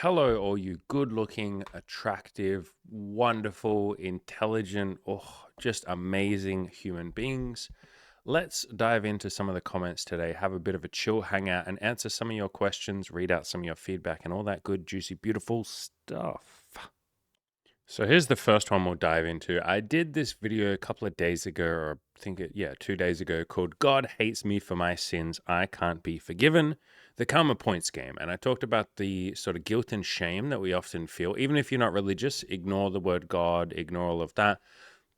Hello, all you good looking, attractive, wonderful, intelligent, just amazing human beings. Let's dive into some of the comments today, have a bit of a chill hangout, and answer some of your questions, read out some of your feedback, and all that good, juicy, beautiful stuff. So here's the first one we'll dive into. I did this video a couple of days ago, or I think 2 days ago, called God Hates Me for My Sins, I Can't Be Forgiven, the Karma Points game. And I talked about the sort of guilt and shame that we often feel. Even if you're not religious, ignore the word God, ignore all of that.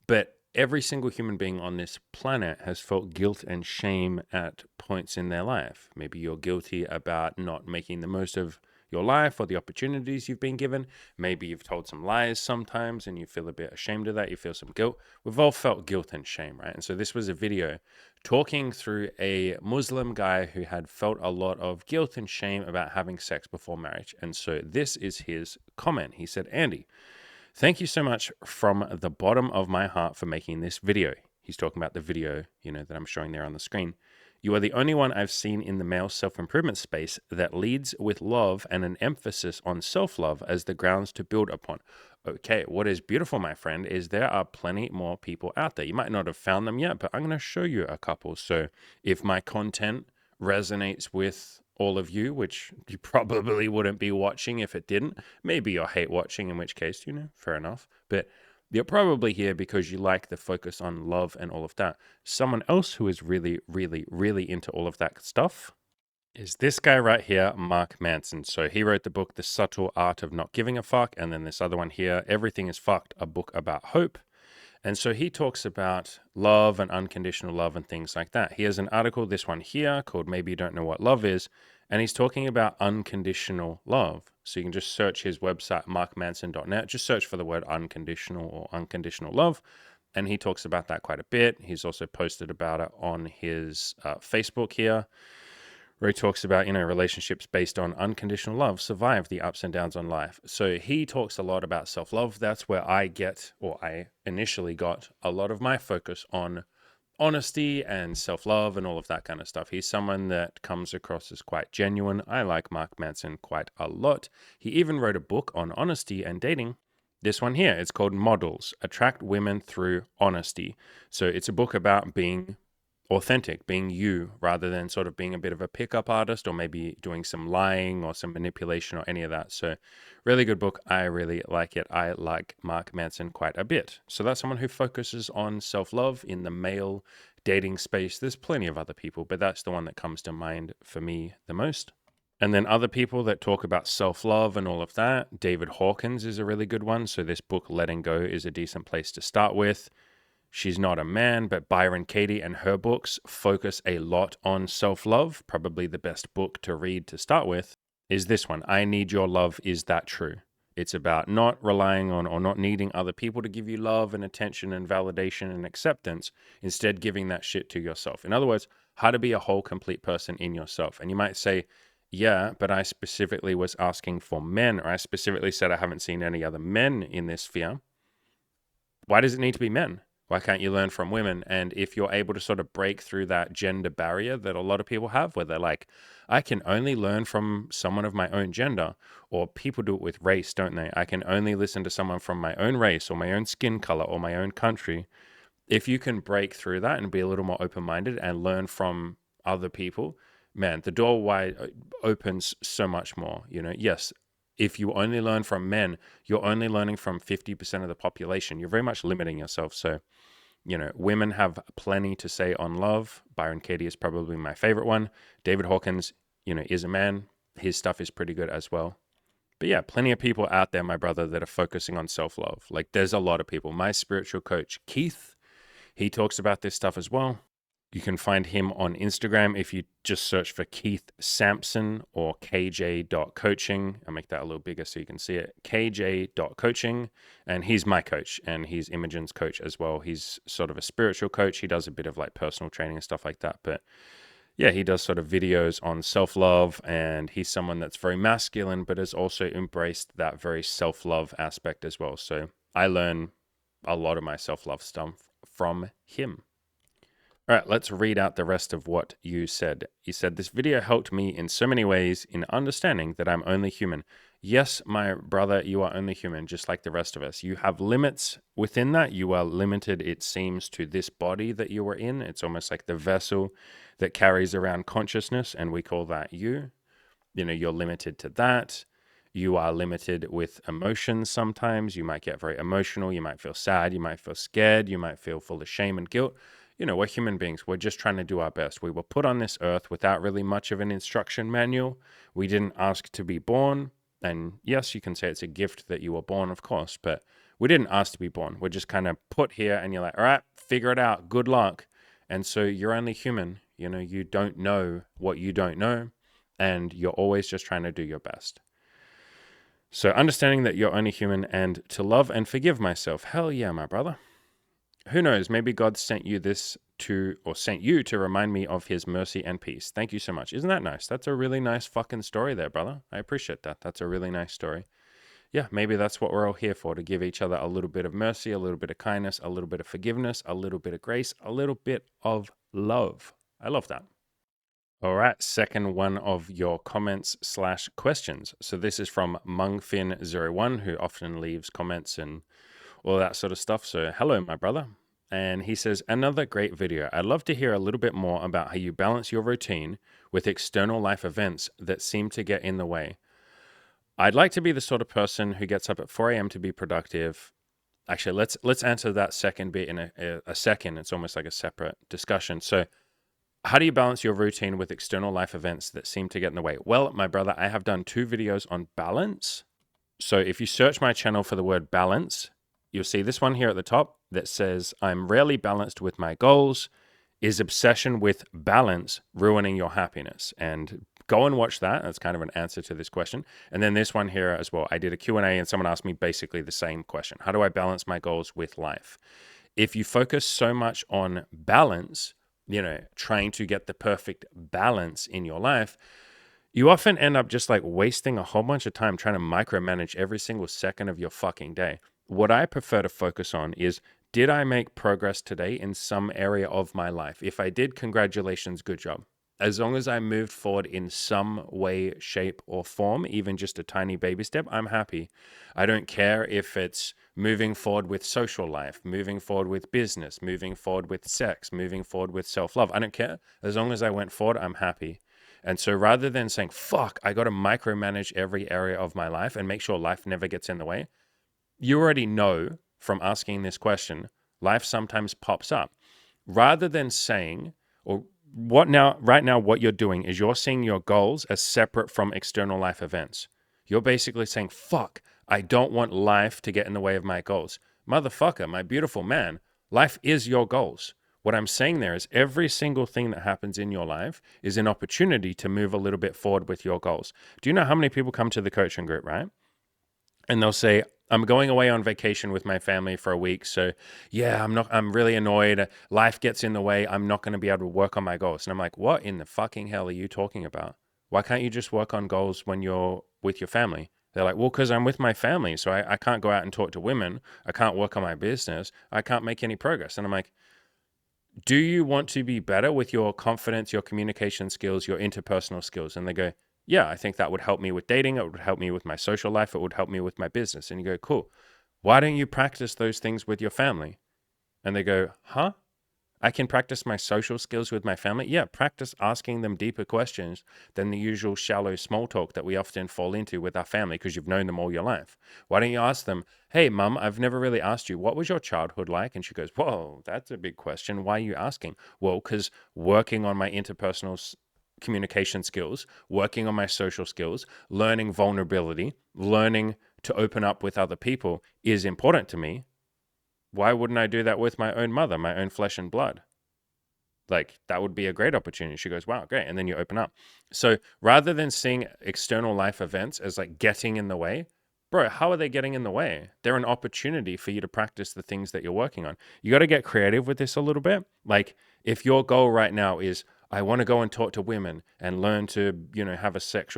But every single human being on this planet has felt guilt and shame at points in their life. Maybe you're guilty about not making the most of your life or the opportunities you've been given. Maybe you've told some lies sometimes and you feel a bit ashamed of that. You feel some guilt. We've all felt guilt and shame, right? And so this was a video talking through a Muslim guy who had felt a lot of guilt and shame about having sex before marriage. And so this is his comment. He said, Andy, thank you so much from the bottom of my heart for making this video. He's talking about the video, that I'm showing there on the screen. You are the only one I've seen in the male self-improvement space that leads with love and an emphasis on self-love as the grounds to build upon. Okay, what is beautiful, my friend, is there are plenty more people out there. You might not have found them yet, but I'm going to show you a couple. So if my content resonates with all of you, which you probably wouldn't be watching if it didn't, maybe you'll hate watching, in which case, fair enough. But you're probably here because you like the focus on love and all of that. Someone else who is really, really, really into all of that stuff is this guy right here, Mark Manson. So he wrote the book, The Subtle Art of Not Giving a Fuck. And then this other one here, Everything is Fucked, a book about hope. And so he talks about love and unconditional love and things like that. He has an article, this one here, called Maybe You Don't Know What Love Is. And he's talking about unconditional love. So you can just search his website, markmanson.net. Just search for the word unconditional or unconditional love. And he talks about that quite a bit. He's also posted about it on his Facebook here, where he talks about, relationships based on unconditional love survive the ups and downs on life. So he talks a lot about self-love. That's where I initially got a lot of my focus on honesty and self-love and all of that kind of stuff. He's someone that comes across as quite genuine. I like Mark Manson quite a lot. He even wrote a book on honesty and dating. This one here, it's called Models, Attract Women Through Honesty. So it's a book about being authentic, being you, rather than sort of being a bit of a pickup artist or maybe doing some lying or some manipulation or any of that. So really good book. I really like it. I like Mark Manson quite a bit. So that's someone who focuses on self-love in the male dating space. There's plenty of other people, but that's the one that comes to mind for me the most. And then other people that talk about self-love and all of that, David Hawkins is a really good one. So this book, Letting Go, is a decent place to start with. She's Not a Man, but Byron Katie and her books focus a lot on self-love. Probably the best book to read to start with is this one, I Need Your Love, Is That True? It's about not relying on or not needing other people to give you love and attention and validation and acceptance, instead giving that shit to yourself. In other words, how to be a whole, complete person in yourself. And you might say, yeah, but I specifically was asking for men, or I specifically said I haven't seen any other men in this sphere. Why does it need to be men? Why can't you learn from women? And if you're able to sort of break through that gender barrier that a lot of people have, where they're like, I can only learn from someone of my own gender, or people do it with race, don't they? I can only listen to someone from my own race or my own skin color or my own country. If you can break through that and be a little more open-minded and learn from other people, man, the door wide opens so much more. Yes, if you only learn from men, you're only learning from 50% of the population. You're very much limiting yourself. So, women have plenty to say on love. Byron Katie is probably my favorite one. David Hawkins, is a man. His stuff is pretty good as well. But yeah, plenty of people out there, my brother, that are focusing on self-love. Like there's a lot of people. My spiritual coach, Keith, he talks about this stuff as well. You can find him on Instagram if you just search for Keith Sampson or kj.coaching. I'll make that a little bigger so you can see it. kj.coaching. And he's my coach and he's Imogen's coach as well. He's sort of a spiritual coach. He does a bit of like personal training and stuff like that. But yeah, he does sort of videos on self-love, and he's someone that's very masculine, but has also embraced that very self-love aspect as well. So I learn a lot of my self-love stuff from him. All right, let's read out the rest of what you said. You said, "This video helped me in so many ways in understanding that I'm only human." Yes, my brother, you are only human, just like the rest of us. You have limits within that. You are limited, it seems, to this body that you are in. It's almost like the vessel that carries around consciousness, and we call that you. You're limited to that. You are limited with emotions sometimes. You might get very emotional. You might feel sad. You might feel scared. You might feel full of shame and guilt. We're human beings. We're just trying to do our best. We were put on this earth without really much of an instruction manual. We didn't ask to be born. And yes, you can say it's a gift that you were born, of course, but we didn't ask to be born. We're just kind of put here and you're like, all right, figure it out. Good luck. And so you're only human. You don't know what you don't know, and you're always just trying to do your best. So understanding that you're only human and to love and forgive myself. Hell yeah, my brother. Who knows? Maybe God sent you to remind me of his mercy and peace. Thank you so much. Isn't that nice? That's a really nice fucking story there, brother. I appreciate that. That's a really nice story. Yeah, maybe that's what we're all here for, to give each other a little bit of mercy, a little bit of kindness, a little bit of forgiveness, a little bit of grace, a little bit of love. I love that. All right, second one of your comments/questions. So this is from Mungfin01, who often leaves comments and all that sort of stuff. So hello, my brother. And he says, another great video. I'd love to hear a little bit more about how you balance your routine with external life events that seem to get in the way. I'd like to be the sort of person who gets up at 4 a.m. to be productive. Actually, let's answer that second bit in a second. It's almost like a separate discussion. So how do you balance your routine with external life events that seem to get in the way? Well, my brother, I have done 2 videos on balance. So if you search my channel for the word balance, you'll see this one here at the top that says, I'm rarely balanced with my goals. Is obsession with balance ruining your happiness? And go and watch that. That's kind of an answer to this question. And then this one here as well. I did a Q&A and someone asked me basically the same question. How do I balance my goals with life? If you focus so much on balance, trying to get the perfect balance in your life, you often end up just like wasting a whole bunch of time trying to micromanage every single second of your fucking day. What I prefer to focus on is, did I make progress today in some area of my life? If I did, congratulations, good job. As long as I moved forward in some way, shape, or form, even just a tiny baby step, I'm happy. I don't care if it's moving forward with social life, moving forward with business, moving forward with sex, moving forward with self-love. I don't care. As long as I went forward, I'm happy. And so rather than saying, fuck, I got to micromanage every area of my life and make sure life never gets in the way, you already know from asking this question, life sometimes pops up. Rather than saying, or right now, what you're doing is you're seeing your goals as separate from external life events. You're basically saying, fuck, I don't want life to get in the way of my goals. Motherfucker, my beautiful man, life is your goals. What I'm saying there is every single thing that happens in your life is an opportunity to move a little bit forward with your goals. Do you know how many people come to the coaching group, right? And they'll say, I'm going away on vacation with my family for a week. So yeah, I'm really annoyed. Life gets in the way. I'm not going to be able to work on my goals. And I'm like, what in the fucking hell are you talking about? Why can't you just work on goals when you're with your family? They're like, well, because I'm with my family. So I can't go out and talk to women. I can't work on my business. I can't make any progress. And I'm like, do you want to be better with your confidence, your communication skills, your interpersonal skills? And they go, yeah, I think that would help me with dating. It would help me with my social life. It would help me with my business. And you go, cool. Why don't you practice those things with your family? And they go, huh? I can practice my social skills with my family. Yeah, practice asking them deeper questions than the usual shallow small talk that we often fall into with our family because you've known them all your life. Why don't you ask them, hey, mum, I've never really asked you, what was your childhood like? And she goes, whoa, that's a big question. Why are you asking? Well, because working on my interpersonal communication skills, working on my social skills, learning vulnerability, learning to open up with other people is important to me. Why wouldn't I do that with my own mother, my own flesh and blood? Like, that would be a great opportunity. She goes, wow, great. And then you open up. So rather than seeing external life events as like getting in the way, bro, how are they getting in the way? They're an opportunity for you to practice the things that you're working on. You got to get creative with this a little bit. Like, if your goal right now is, I want to go and talk to women and learn to, have a sex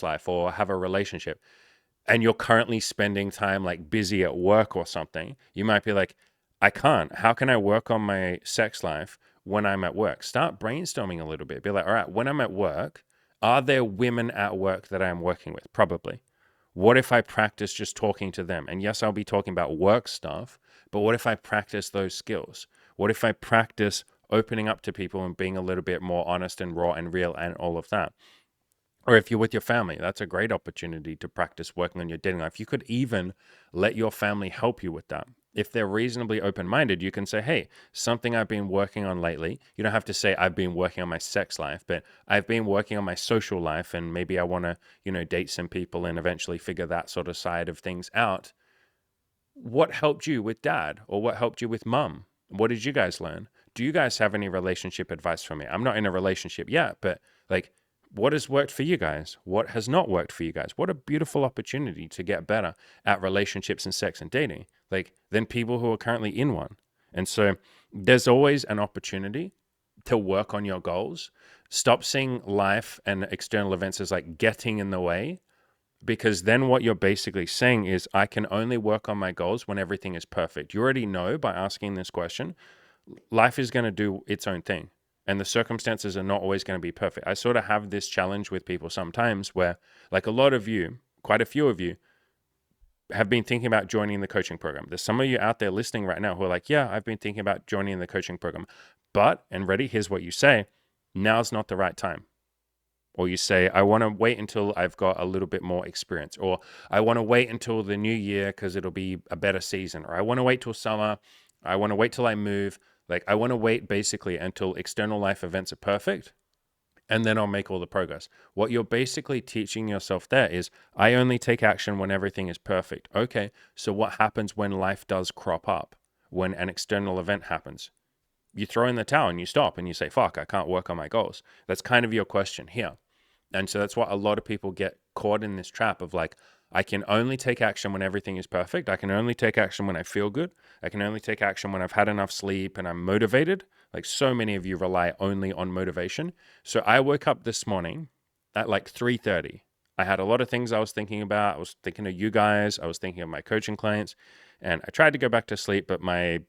life or have a relationship, and you're currently spending time like busy at work or something, you might be like, I can't. How can I work on my sex life when I'm at work? Start brainstorming a little bit. Be like, all right, when I'm at work, are there women at work that I'm working with? Probably. What if I practice just talking to them? And yes, I'll be talking about work stuff, but what if I practice those skills? What if I practice opening up to people and being a little bit more honest and raw and real and all of that? Or if you're with your family, that's a great opportunity to practice working on your dating life. You could even let your family help you with that. If they're reasonably open minded, you can say, hey, something I've been working on lately. You don't have to say, I've been working on my sex life, but I've been working on my social life. And maybe I want to, date some people and eventually figure that sort of side of things out. What helped you with dad, or what helped you with mum? What did you guys learn? Do you guys have any relationship advice for me? I'm not in a relationship yet, but like, what has worked for you guys? What has not worked for you guys? What a beautiful opportunity to get better at relationships and sex and dating, like, than people who are currently in one. And so there's always an opportunity to work on your goals. Stop seeing life and external events as like getting in the way, because then what you're basically saying is, I can only work on my goals when everything is perfect. You already know by asking this question, life is going to do its own thing and the circumstances are not always going to be perfect. I sort of have this challenge with people sometimes where, like, a lot of you, quite a few of you, have been thinking about joining the coaching program. There's some of you out there listening right now who are like, yeah, I've been thinking about joining the coaching program. But, and ready, here's what you say: now's not the right time. Or you say, I want to wait until I've got a little bit more experience. Or I want to wait until the new year because it'll be a better season. Or I want to wait till summer. I want to wait till I move. Like, I want to wait basically until external life events are perfect, and then I'll make all the progress. What you're basically teaching yourself there is, I only take action when everything is perfect. Okay, so what happens when life does crop up? When an external event happens? You throw in the towel and you stop and you say, fuck, I can't work on my goals. That's kind of your question here. And so that's why a lot of people get caught in this trap of like, I can only take action when everything is perfect. I can only take action when I feel good. I can only take action when I've had enough sleep and I'm motivated. Like, so many of you rely only on motivation. So I woke up this morning at like 3:30. I had a lot of things I was thinking about. I was thinking of you guys. I was thinking of my coaching clients. And I tried to go back to sleep, but my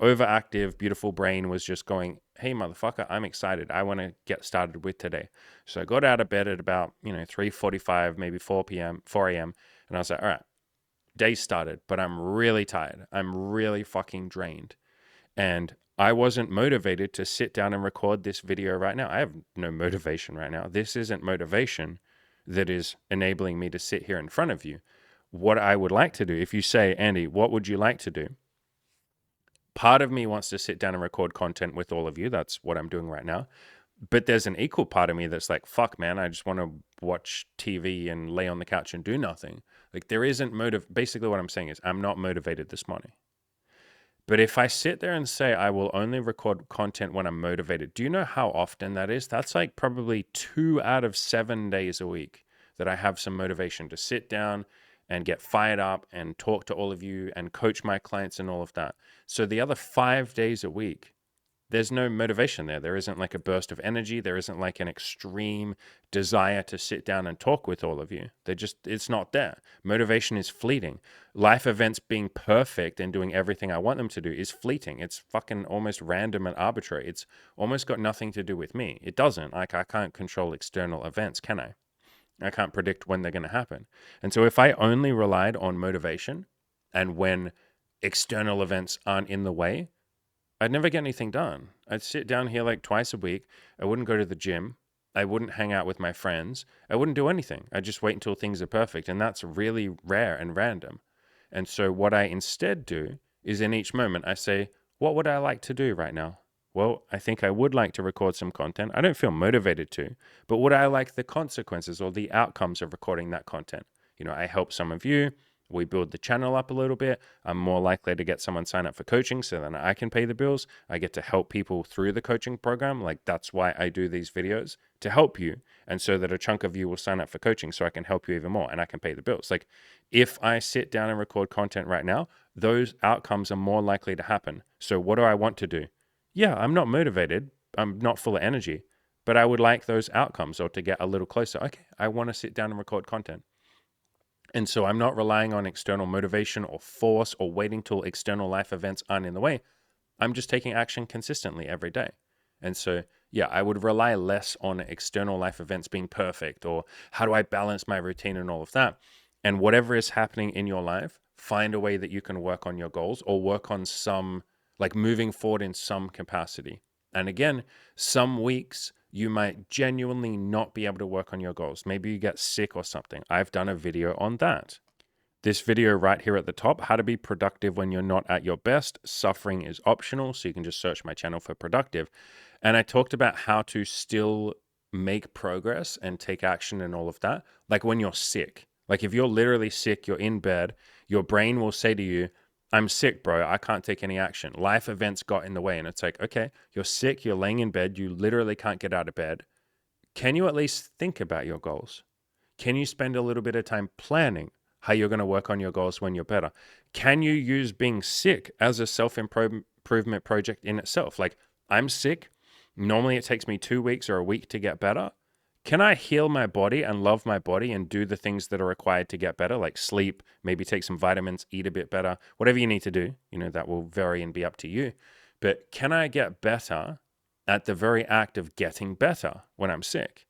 overactive, beautiful brain was just going, hey, motherfucker, I'm excited. I want to get started with today. So I got out of bed at about, 3:45, maybe 4 a.m. And I was like, all right, day started, but I'm really tired. I'm really fucking drained. And I wasn't motivated to sit down and record this video right now. I have no motivation right now. This isn't motivation that is enabling me to sit here in front of you. What I would like to do, if you say, Andy, what would you like to do? Part of me wants to sit down and record content with all of you. That's what I'm doing right now. But there's an equal part of me that's like, fuck, man, I just want to watch TV and lay on the couch and do nothing. Like, there isn't Basically, what I'm saying is, I'm not motivated this morning. But if I sit there and say I will only record content when I'm motivated, do you know how often that is? That's like probably 2 out of 7 days a week that I have some motivation to sit down and get fired up and talk to all of you and coach my clients and all of that. So the other 5 days a week, there's no motivation there. There isn't like a burst of energy. There isn't like an extreme desire to sit down and talk with all of you. It's not there. Motivation is fleeting. Life events being perfect and doing everything I want them to do is fleeting. It's fucking almost random and arbitrary. It's almost got nothing to do with me. It doesn't. Like, I can't control external events, can I? I can't predict when they're going to happen. And so if I only relied on motivation and when external events aren't in the way, I'd never get anything done. I'd sit down here like twice a week. I wouldn't go to the gym. I wouldn't hang out with my friends. I wouldn't do anything. I'd just wait until things are perfect. And that's really rare and random. And so what I instead do is, in each moment, I say, what would I like to do right now? Well, I think I would like to record some content. I don't feel motivated to, but would I like the consequences or the outcomes of recording that content? I help some of you. We build the channel up a little bit. I'm more likely to get someone sign up for coaching so then I can pay the bills. I get to help people through the coaching program. Like, that's why I do these videos, to help you. And so that a chunk of you will sign up for coaching so I can help you even more and I can pay the bills. Like, if I sit down and record content right now, those outcomes are more likely to happen. So what do I want to do? Yeah, I'm not motivated. I'm not full of energy, but I would like those outcomes, or to get a little closer. Okay, I want to sit down and record content. And so I'm not relying on external motivation or force or waiting till external life events aren't in the way. I'm just taking action consistently every day. And so, yeah, I would rely less on external life events being perfect or how do I balance my routine and all of that. And whatever is happening in your life, find a way that you can work on your goals or work on some, like moving forward in some capacity. And again, some weeks you might genuinely not be able to work on your goals. Maybe you get sick or something. I've done a video on that. This video right here at the top, how to be productive when you're not at your best. Suffering is optional, so you can just search my channel for productive. And I talked about how to still make progress and take action and all of that. Like when you're sick, like if you're literally sick, you're in bed, your brain will say to you, I'm sick, bro. I can't take any action. Life events got in the way. And it's like, okay, you're sick, you're laying in bed, you literally can't get out of bed. Can you at least think about your goals? Can you spend a little bit of time planning how you're going to work on your goals when you're better? Can you use being sick as a self-improvement project in itself? Like, I'm sick. Normally, it takes me 2 weeks or a week to get better. Can I heal my body and love my body and do the things that are required to get better, like sleep, maybe take some vitamins, eat a bit better, whatever you need to do? You know, that will vary and be up to you. But can I get better at the very act of getting better when I'm sick?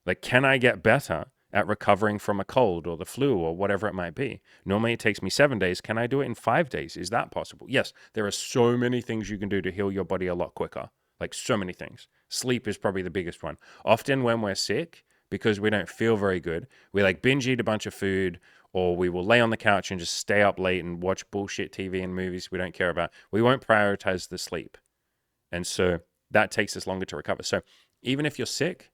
Like, can I get better at recovering from a cold or the flu or whatever it might be? Normally it takes me 7 days. Can I do it in 5 days? Is that possible? Yes, there are so many things you can do to heal your body a lot quicker. Like, so many things. Sleep is probably the biggest one. Often when we're sick, because we don't feel very good, we like binge eat a bunch of food, or we will lay on the couch and just stay up late and watch bullshit TV and movies we don't care about. We won't prioritize the sleep. And so that takes us longer to recover. So even if you're sick,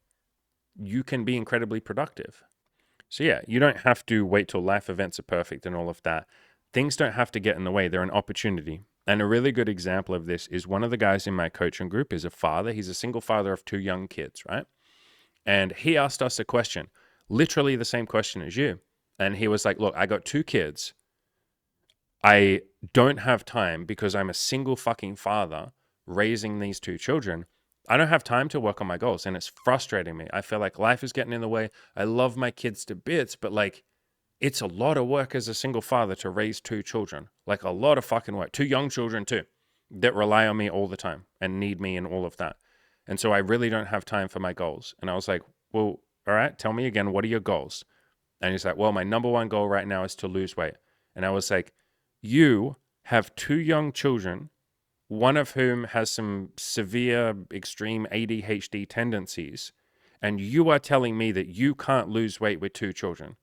you can be incredibly productive. So yeah, you don't have to wait till life events are perfect and all of that. Things don't have to get in the way. They're an opportunity. And a really good example of this is one of the guys in my coaching group is a father. He's a single father of 2 young kids, right? And he asked us a question, literally the same question as you. And he was like, look, I got 2 kids. I don't have time because I'm a single fucking father raising these 2 children. I don't have time to work on my goals and it's frustrating me. I feel like life is getting in the way. I love my kids to bits, but like it's a lot of work as a single father to raise 2 children. Like a lot of fucking work. 2 young children too that rely on me all the time and need me and all of that. And so I really don't have time for my goals. And I was like, well, all right, tell me again, what are your goals? And he's like, well, my number one goal right now is to lose weight. And I was like, you have 2 young children, one of whom has some severe, extreme ADHD tendencies, and you are telling me that you can't lose weight with 2 children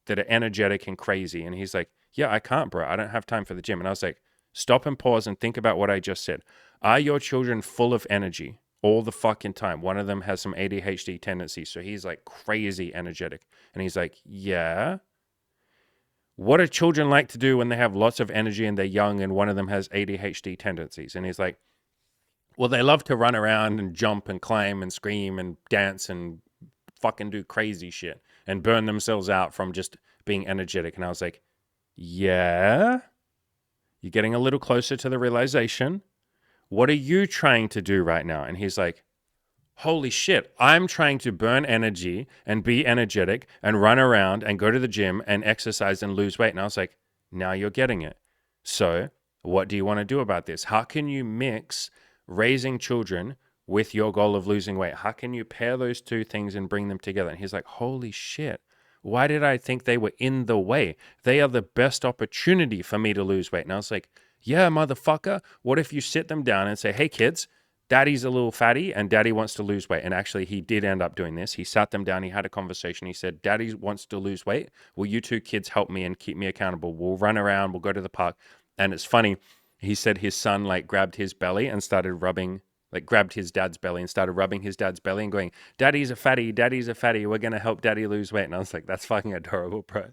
that are energetic and crazy. And he's like, yeah, I can't, bro. I don't have time for the gym. And I was like, stop and pause and think about what I just said. Are your children full of energy all the fucking time? One of them has some ADHD tendencies, so he's like crazy energetic. And he's like, yeah. What do children like to do when they have lots of energy and they're young and one of them has ADHD tendencies? And he's like, well, they love to run around and jump and climb and scream and dance and fucking do crazy shit and burn themselves out from just being energetic. And I was like, yeah, you're getting a little closer to the realization. What are you trying to do right now? And he's like, holy shit, I'm trying to burn energy and be energetic and run around and go to the gym and exercise and lose weight. And I was like, now you're getting it. So what do you want to do about this? How can you mix raising children with your goal of losing weight? How can you pair those 2 things and bring them together? And he's like, holy shit, why did I think they were in the way? They are the best opportunity for me to lose weight. And I was like, yeah, motherfucker. What if you sit them down and say, hey, kids, daddy's a little fatty and daddy wants to lose weight. And actually, he did end up doing this. He sat them down. He had a conversation. He said, daddy wants to lose weight. Will you 2 kids help me and keep me accountable? We'll run around. We'll go to the park. And it's funny. He said his son like grabbed his belly and started rubbing, like grabbed his dad's belly and started rubbing his dad's belly and going, daddy's a fatty. Daddy's a fatty. We're going to help daddy lose weight. And I was like, that's fucking adorable, bro.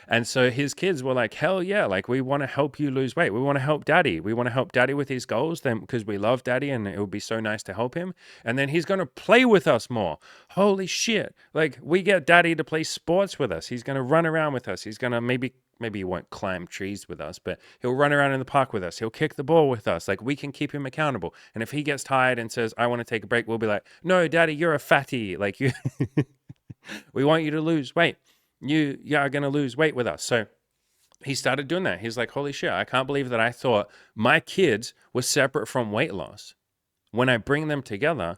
And so his kids were like, hell yeah, like we want to help you lose weight. We want to help daddy. We want to help daddy with his goals then because we love daddy and it would be so nice to help him. And then he's going to play with us more. Holy shit. Like we get daddy to play sports with us. He's going to run around with us. He's going to maybe he won't climb trees with us, but he'll run around in the park with us. He'll kick the ball with us. Like we can keep him accountable. And if he gets tired and says, I want to take a break, we'll be like, no, daddy, you're a fatty. Like you, we want you to lose weight. You are going to lose weight with us. So he started doing that. He's like, holy shit, I can't believe that I thought my kids were separate from weight loss. When I bring them together,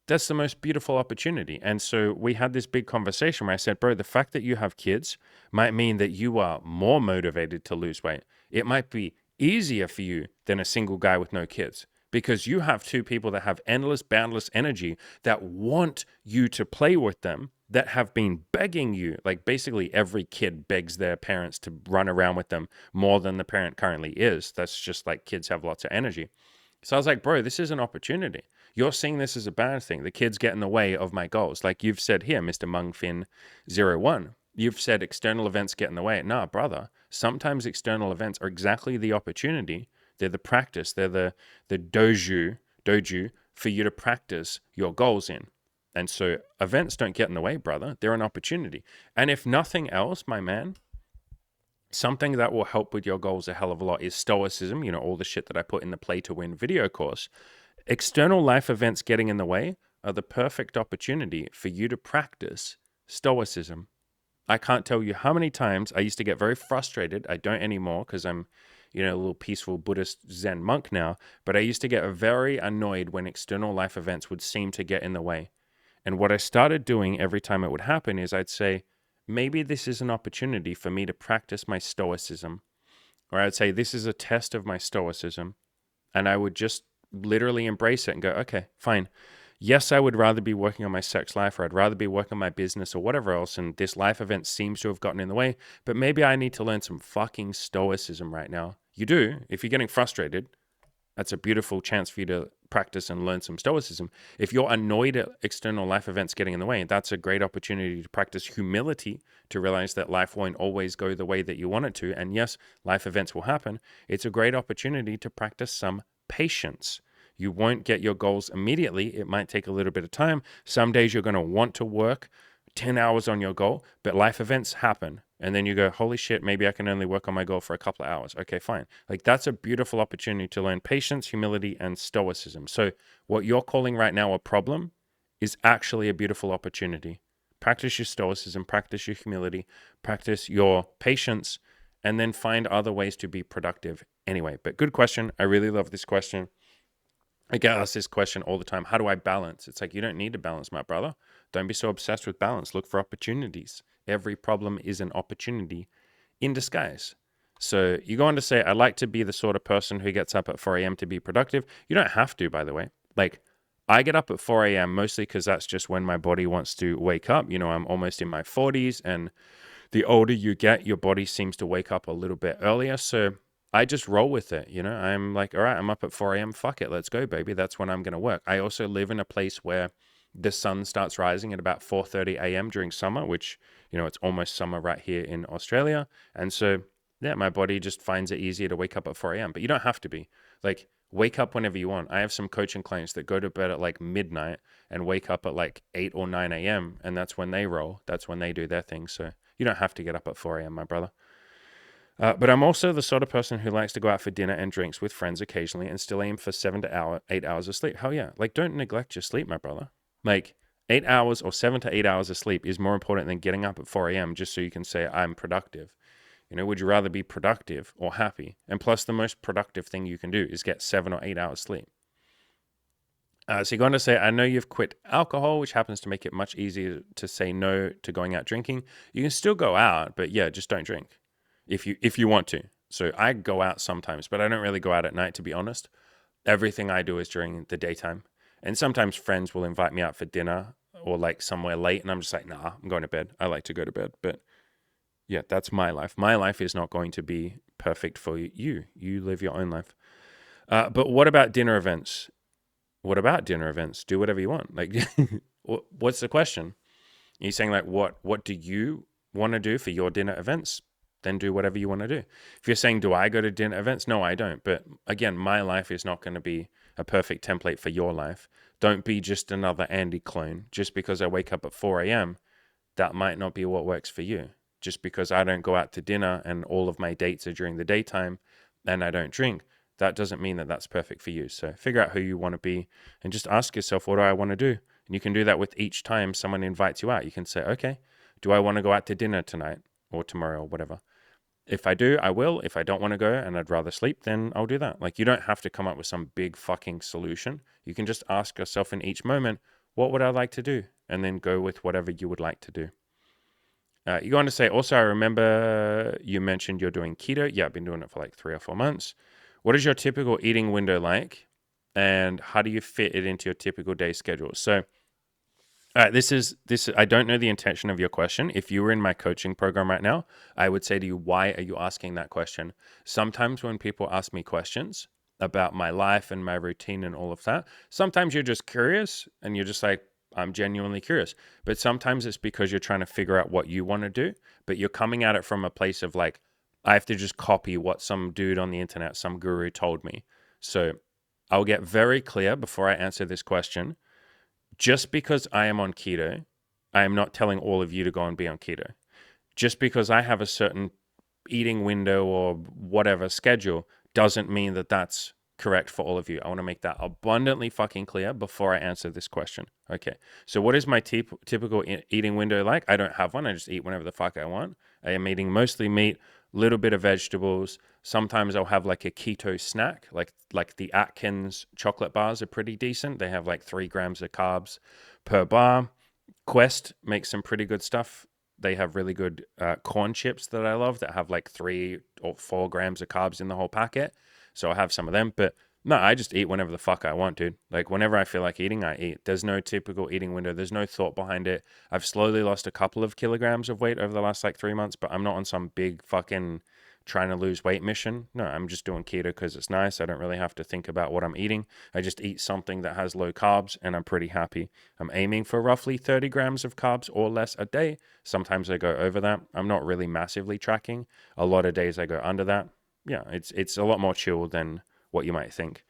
that's the most beautiful opportunity. And so we had this big conversation where I said, bro, the fact that you have kids might mean that you are more motivated to lose weight. It might be easier for you than a single guy with no kids because you have two people that have endless, boundless energy that want you to play with them, that have been begging you. Like basically every kid begs their parents to run around with them more than the parent currently is. That's just like kids have lots of energy. So I was like, bro, this is an opportunity. You're seeing this as a bad thing. The kids get in the way of my goals. Like you've said here, Mr. Mungfin01. You've said external events get in the way. Nah, brother. Sometimes external events are exactly the opportunity. They're the practice. They're the doju for you to practice your goals in. And so events don't get in the way, brother. They're an opportunity. And if nothing else, my man, something that will help with your goals a hell of a lot is stoicism. You know, all the shit that I put in the Play to Win video course. External life events getting in the way are the perfect opportunity for you to practice stoicism. I can't tell you how many times I used to get very frustrated. I don't anymore because I'm, a little peaceful Buddhist Zen monk now. But I used to get very annoyed when external life events would seem to get in the way. And what I started doing every time it would happen is I'd say, maybe this is an opportunity for me to practice my stoicism. Or I'd say, this is a test of my stoicism. And I would just literally embrace it and go, okay, fine. Yes, I would rather be working on my sex life, or I'd rather be working on my business or whatever else. And this life event seems to have gotten in the way, but maybe I need to learn some fucking stoicism right now. You do. If you're getting frustrated, that's a beautiful chance for you to practice and learn some stoicism. If you're annoyed at external life events getting in the way, that's a great opportunity to practice humility, to realize that life won't always go the way that you want it to. And yes, life events will happen. It's a great opportunity to practice some patience. You won't get your goals immediately. It might take a little bit of time. Some days you're going to want to work 10 hours on your goal, but life events happen. And then you go, holy shit, maybe I can only work on my goal for a couple of hours. Okay, fine. Like that's a beautiful opportunity to learn patience, humility, and stoicism. So what you're calling right now a problem is actually a beautiful opportunity. Practice your stoicism, practice your humility, practice your patience, and then find other ways to be productive anyway. But good question. I really love this question. I get asked this question all the time. How do I balance? It's like, you don't need to balance, my brother. Don't be so obsessed with balance. Look for opportunities. Every problem is an opportunity in disguise. So you go on to say, I'd like to be the sort of person who gets up at 4 a.m. to be productive. You don't have to, by the way. Like, I get up at 4 a.m. mostly because that's just when my body wants to wake up. I'm almost in my 40s, and the older you get, your body seems to wake up a little bit earlier. So I just roll with it. I'm like, all right, I'm up at 4 a.m. Fuck it. Let's go, baby. That's when I'm going to work. I also live in a place where the sun starts rising at about 4:30 a.m. during summer, which, it's almost summer right here in Australia. And so, yeah, my body just finds it easier to wake up at 4 a.m. But you don't have to be. Like, wake up whenever you want. I have some coaching clients that go to bed at like midnight and wake up at like 8 or 9 a.m. And that's when they roll. That's when they do their thing. So you don't have to get up at 4 a.m., my brother. But I'm also the sort of person who likes to go out for dinner and drinks with friends occasionally and still aim for 8 hours of sleep. Hell yeah. Like, don't neglect your sleep, my brother. Like, 8 hours or 7 to 8 hours of sleep is more important than getting up at 4 a.m. just so you can say, I'm productive. Would you rather be productive or happy? And plus, the most productive thing you can do is get 7 or 8 hours sleep. So you're going to say, I know you've quit alcohol, which happens to make it much easier to say no to going out drinking. You can still go out, but yeah, just don't drink if you want to. So I go out sometimes, but I don't really go out at night, to be honest. Everything I do is during the daytime. And sometimes friends will invite me out for dinner or like somewhere late, and I'm just like, nah, I'm going to bed. I like to go to bed. But yeah, that's my life. My life is not going to be perfect for you. You live your own life. But what about dinner events? What about dinner events? Do whatever you want. Like, what's the question? Are you saying like, what do you want to do for your dinner events? Then do whatever you want to do. If you're saying, do I go to dinner events? No, I don't. But again, my life is not going to be a perfect template for your life. Don't be just another Andy clone. Just because I wake up at 4 a.m., that might not be what works for you. Just because I don't go out to dinner and all of my dates are during the daytime and I don't drink, that doesn't mean that that's perfect for you. So figure out who you want to be and just ask yourself, what do I want to do? And you can do that with each time someone invites you out. You can say, okay, Do I want to go out to dinner tonight or tomorrow or whatever? If I do, I will. If I don't want to go and I'd rather sleep, then I'll do that. Like, you don't have to come up with some big fucking solution. You can just ask yourself in each moment, what would I like to do? And then go with whatever you would like to do. You go on to say, also, I remember you mentioned you're doing keto. Yeah, I've been doing it for like 3 or 4 months. What is your typical eating window like? And how do you fit it into your typical day schedule? So, this. I don't know the intention of your question. If you were in my coaching program right now, I would say to you, why are you asking that question? Sometimes when people ask me questions about my life and my routine and all of that, sometimes you're just curious and you're just like, I'm genuinely curious. But sometimes it's because you're trying to figure out what you want to do, but you're coming at it from a place of like, I have to just copy what some dude on the internet, some guru told me. So I'll get very clear before I answer this question. Just because I am on keto, I am not telling all of you to go and be on keto. Just because I have a certain eating window or whatever schedule doesn't mean that that's correct for all of you. I want to make that abundantly fucking clear before I answer this question. Okay. So what is my typical eating window like? I don't have one. I just eat whenever the fuck I want. I am eating mostly meat, little bit of vegetables. Sometimes I'll have like a keto snack, like the Atkins chocolate bars are pretty decent. They have like 3 grams of carbs per bar. Quest makes some pretty good stuff. They have really good corn chips that I love that have like 3 or 4 grams of carbs in the whole packet. So I have some of them. But no, I just eat whenever the fuck I want, dude. Like, whenever I feel like eating, I eat. There's no typical eating window. There's no thought behind it. I've slowly lost a couple of kilograms of weight over the last like 3 months, but I'm not on some big fucking trying to lose weight mission. No, I'm just doing keto because it's nice. I don't really have to think about what I'm eating. I just eat something that has low carbs and I'm pretty happy. I'm aiming for roughly 30 grams of carbs or less a day. Sometimes I go over that. I'm not really massively tracking. A lot of days I go under that. Yeah, it's a lot more chill than what you might think.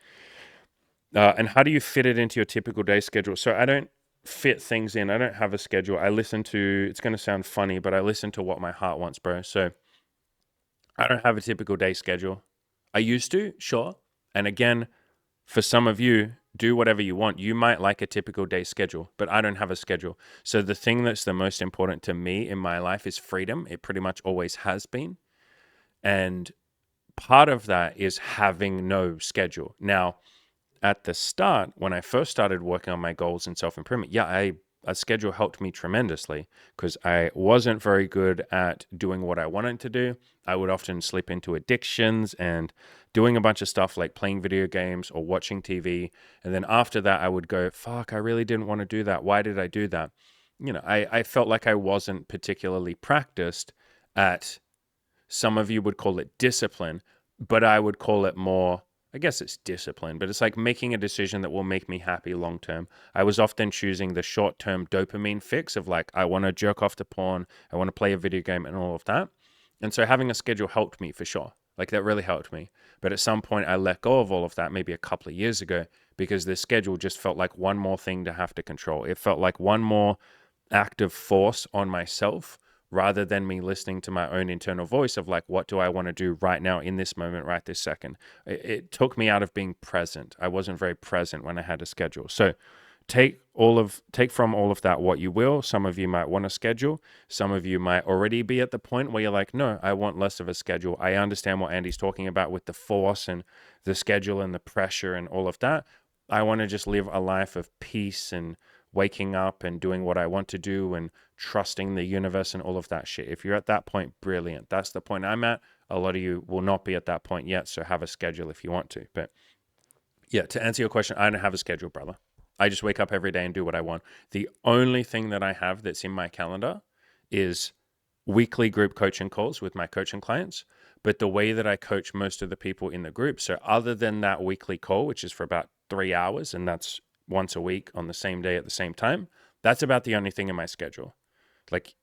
And how do you fit it into your typical day schedule? So I don't fit things in. I don't have a schedule. I listen to, it's going to sound funny, but I listen to what my heart wants, bro. So I don't have a typical day schedule. I used to, sure. And again, for some of you, do whatever you want. You might like a typical day schedule, but I don't have a schedule. So the thing that's the most important to me in my life is freedom. It pretty much always has been. And part of that is having no schedule. Now, at the start, when I first started working on my goals and self-improvement, a schedule helped me tremendously because I wasn't very good at doing what I wanted to do. I would often slip into addictions and doing a bunch of stuff like playing video games or watching TV. And then after that, I would go, fuck, I really didn't want to do that. Why did I do that? I felt like I wasn't particularly practiced at, some of you would call it discipline, but I would call it more, I guess it's discipline, but it's like making a decision that will make me happy long term. I was often choosing the short term dopamine fix of like, I want to jerk off to porn, I want to play a video game and all of that. And so having a schedule helped me for sure. Like, that really helped me. But at some point I let go of all of that, maybe a couple of years ago, because the schedule just felt like one more thing to have to control. It felt like one more active force on myself rather than me listening to my own internal voice of like, what do I want to do right now in this moment, right this second? It took me out of being present. I wasn't very present when I had a schedule. So take from all of that what you will. Some of you might want a schedule. Some of you might already be at the point where you're like, no, I want less of a schedule. I understand what Andy's talking about with the force and the schedule and the pressure and all of that. I want to just live a life of peace and waking up and doing what I want to do and trusting the universe and all of that shit. If you're at that point, brilliant. That's the point I'm at. A lot of you will not be at that point yet, so have a schedule if you want to. But yeah, to answer your question, I don't have a schedule, brother. I just wake up every day and do what I want. The only thing that I have that's in my calendar is weekly group coaching calls with my coaching clients. But the way that I coach most of the people in the group, so other than that weekly call, which is for about 3 hours, and that's once a week on the same day at the same time, that's about the only thing in my schedule. Like,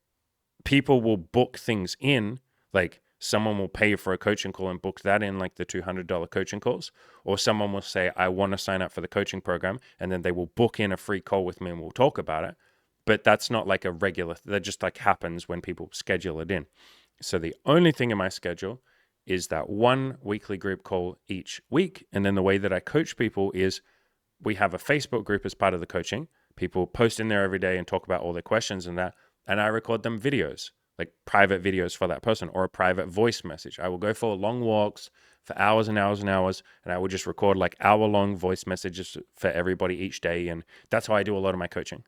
people will book things in, like someone will pay for a coaching call and book that in, like the $200 coaching calls, or someone will say, I want to sign up for the coaching program, and then they will book in a free call with me and we'll talk about it. But that's not like a regular, that just like happens when people schedule it in. So the only thing in my schedule is that one weekly group call each week. And then the way that I coach people is we have a Facebook group as part of the coaching. People post in there every day and talk about all their questions and that. and I record them videos, like private videos for that person or a private voice message. I will go for long walks for hours and hours and hours, and I will just record like hour-long voice messages for everybody each day. And that's how I do a lot of my coaching.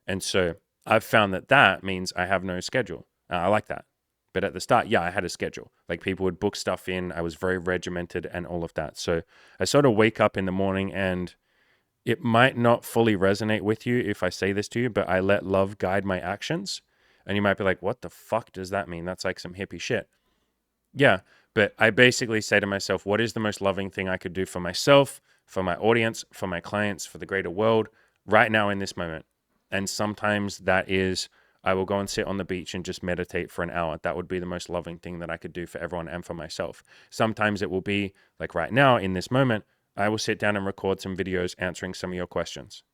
And so I've found that that means I have no schedule. I like that. But at the start, yeah, I had a schedule. Like people would book stuff in. I was very regimented and all of that. So I sort of wake up in the morning, and it might not fully resonate with you if I say this to you, but I let love guide my actions. And you might be like, what the fuck does that mean? That's like some hippie shit. Yeah, but I basically say to myself, what is the most loving thing I could do for myself, for my audience, for my clients, for the greater world right now in this moment? And sometimes that is, I will go and sit on the beach and just meditate for an hour. That would be the most loving thing that I could do for everyone and for myself. Sometimes it will be like right now in this moment, I will sit down and record some videos answering some of your questions.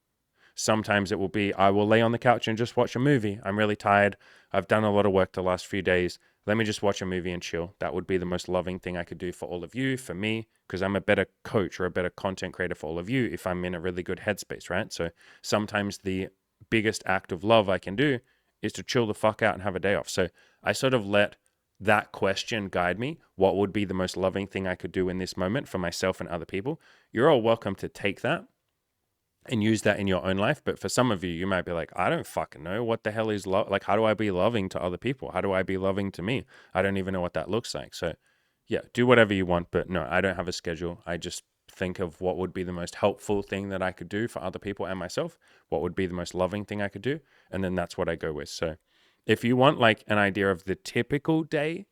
Sometimes it will be, I will lay on the couch and just watch a movie. I'm really tired. I've done a lot of work the last few days. Let me just watch a movie and chill. That would be the most loving thing I could do for all of you, for me, because I'm a better coach or a better content creator for all of you if I'm in a really good headspace, right? So sometimes the biggest act of love I can do is to chill the fuck out and have a day off. So I sort of let that question guide me. What would be the most loving thing I could do in this moment for myself and other people? You're all welcome to take that and use that in your own life. But for some of you, you might be like, I don't fucking know what the hell is love. Like, how do I be loving to other people? How do I be loving to me? I don't even know what that looks like. So yeah, do whatever you want. But no, I don't have a schedule. I just think of what would be the most helpful thing that I could do for other people and myself. What would be the most loving thing I could do? And then that's what I go with. So if you want like an idea of the typical day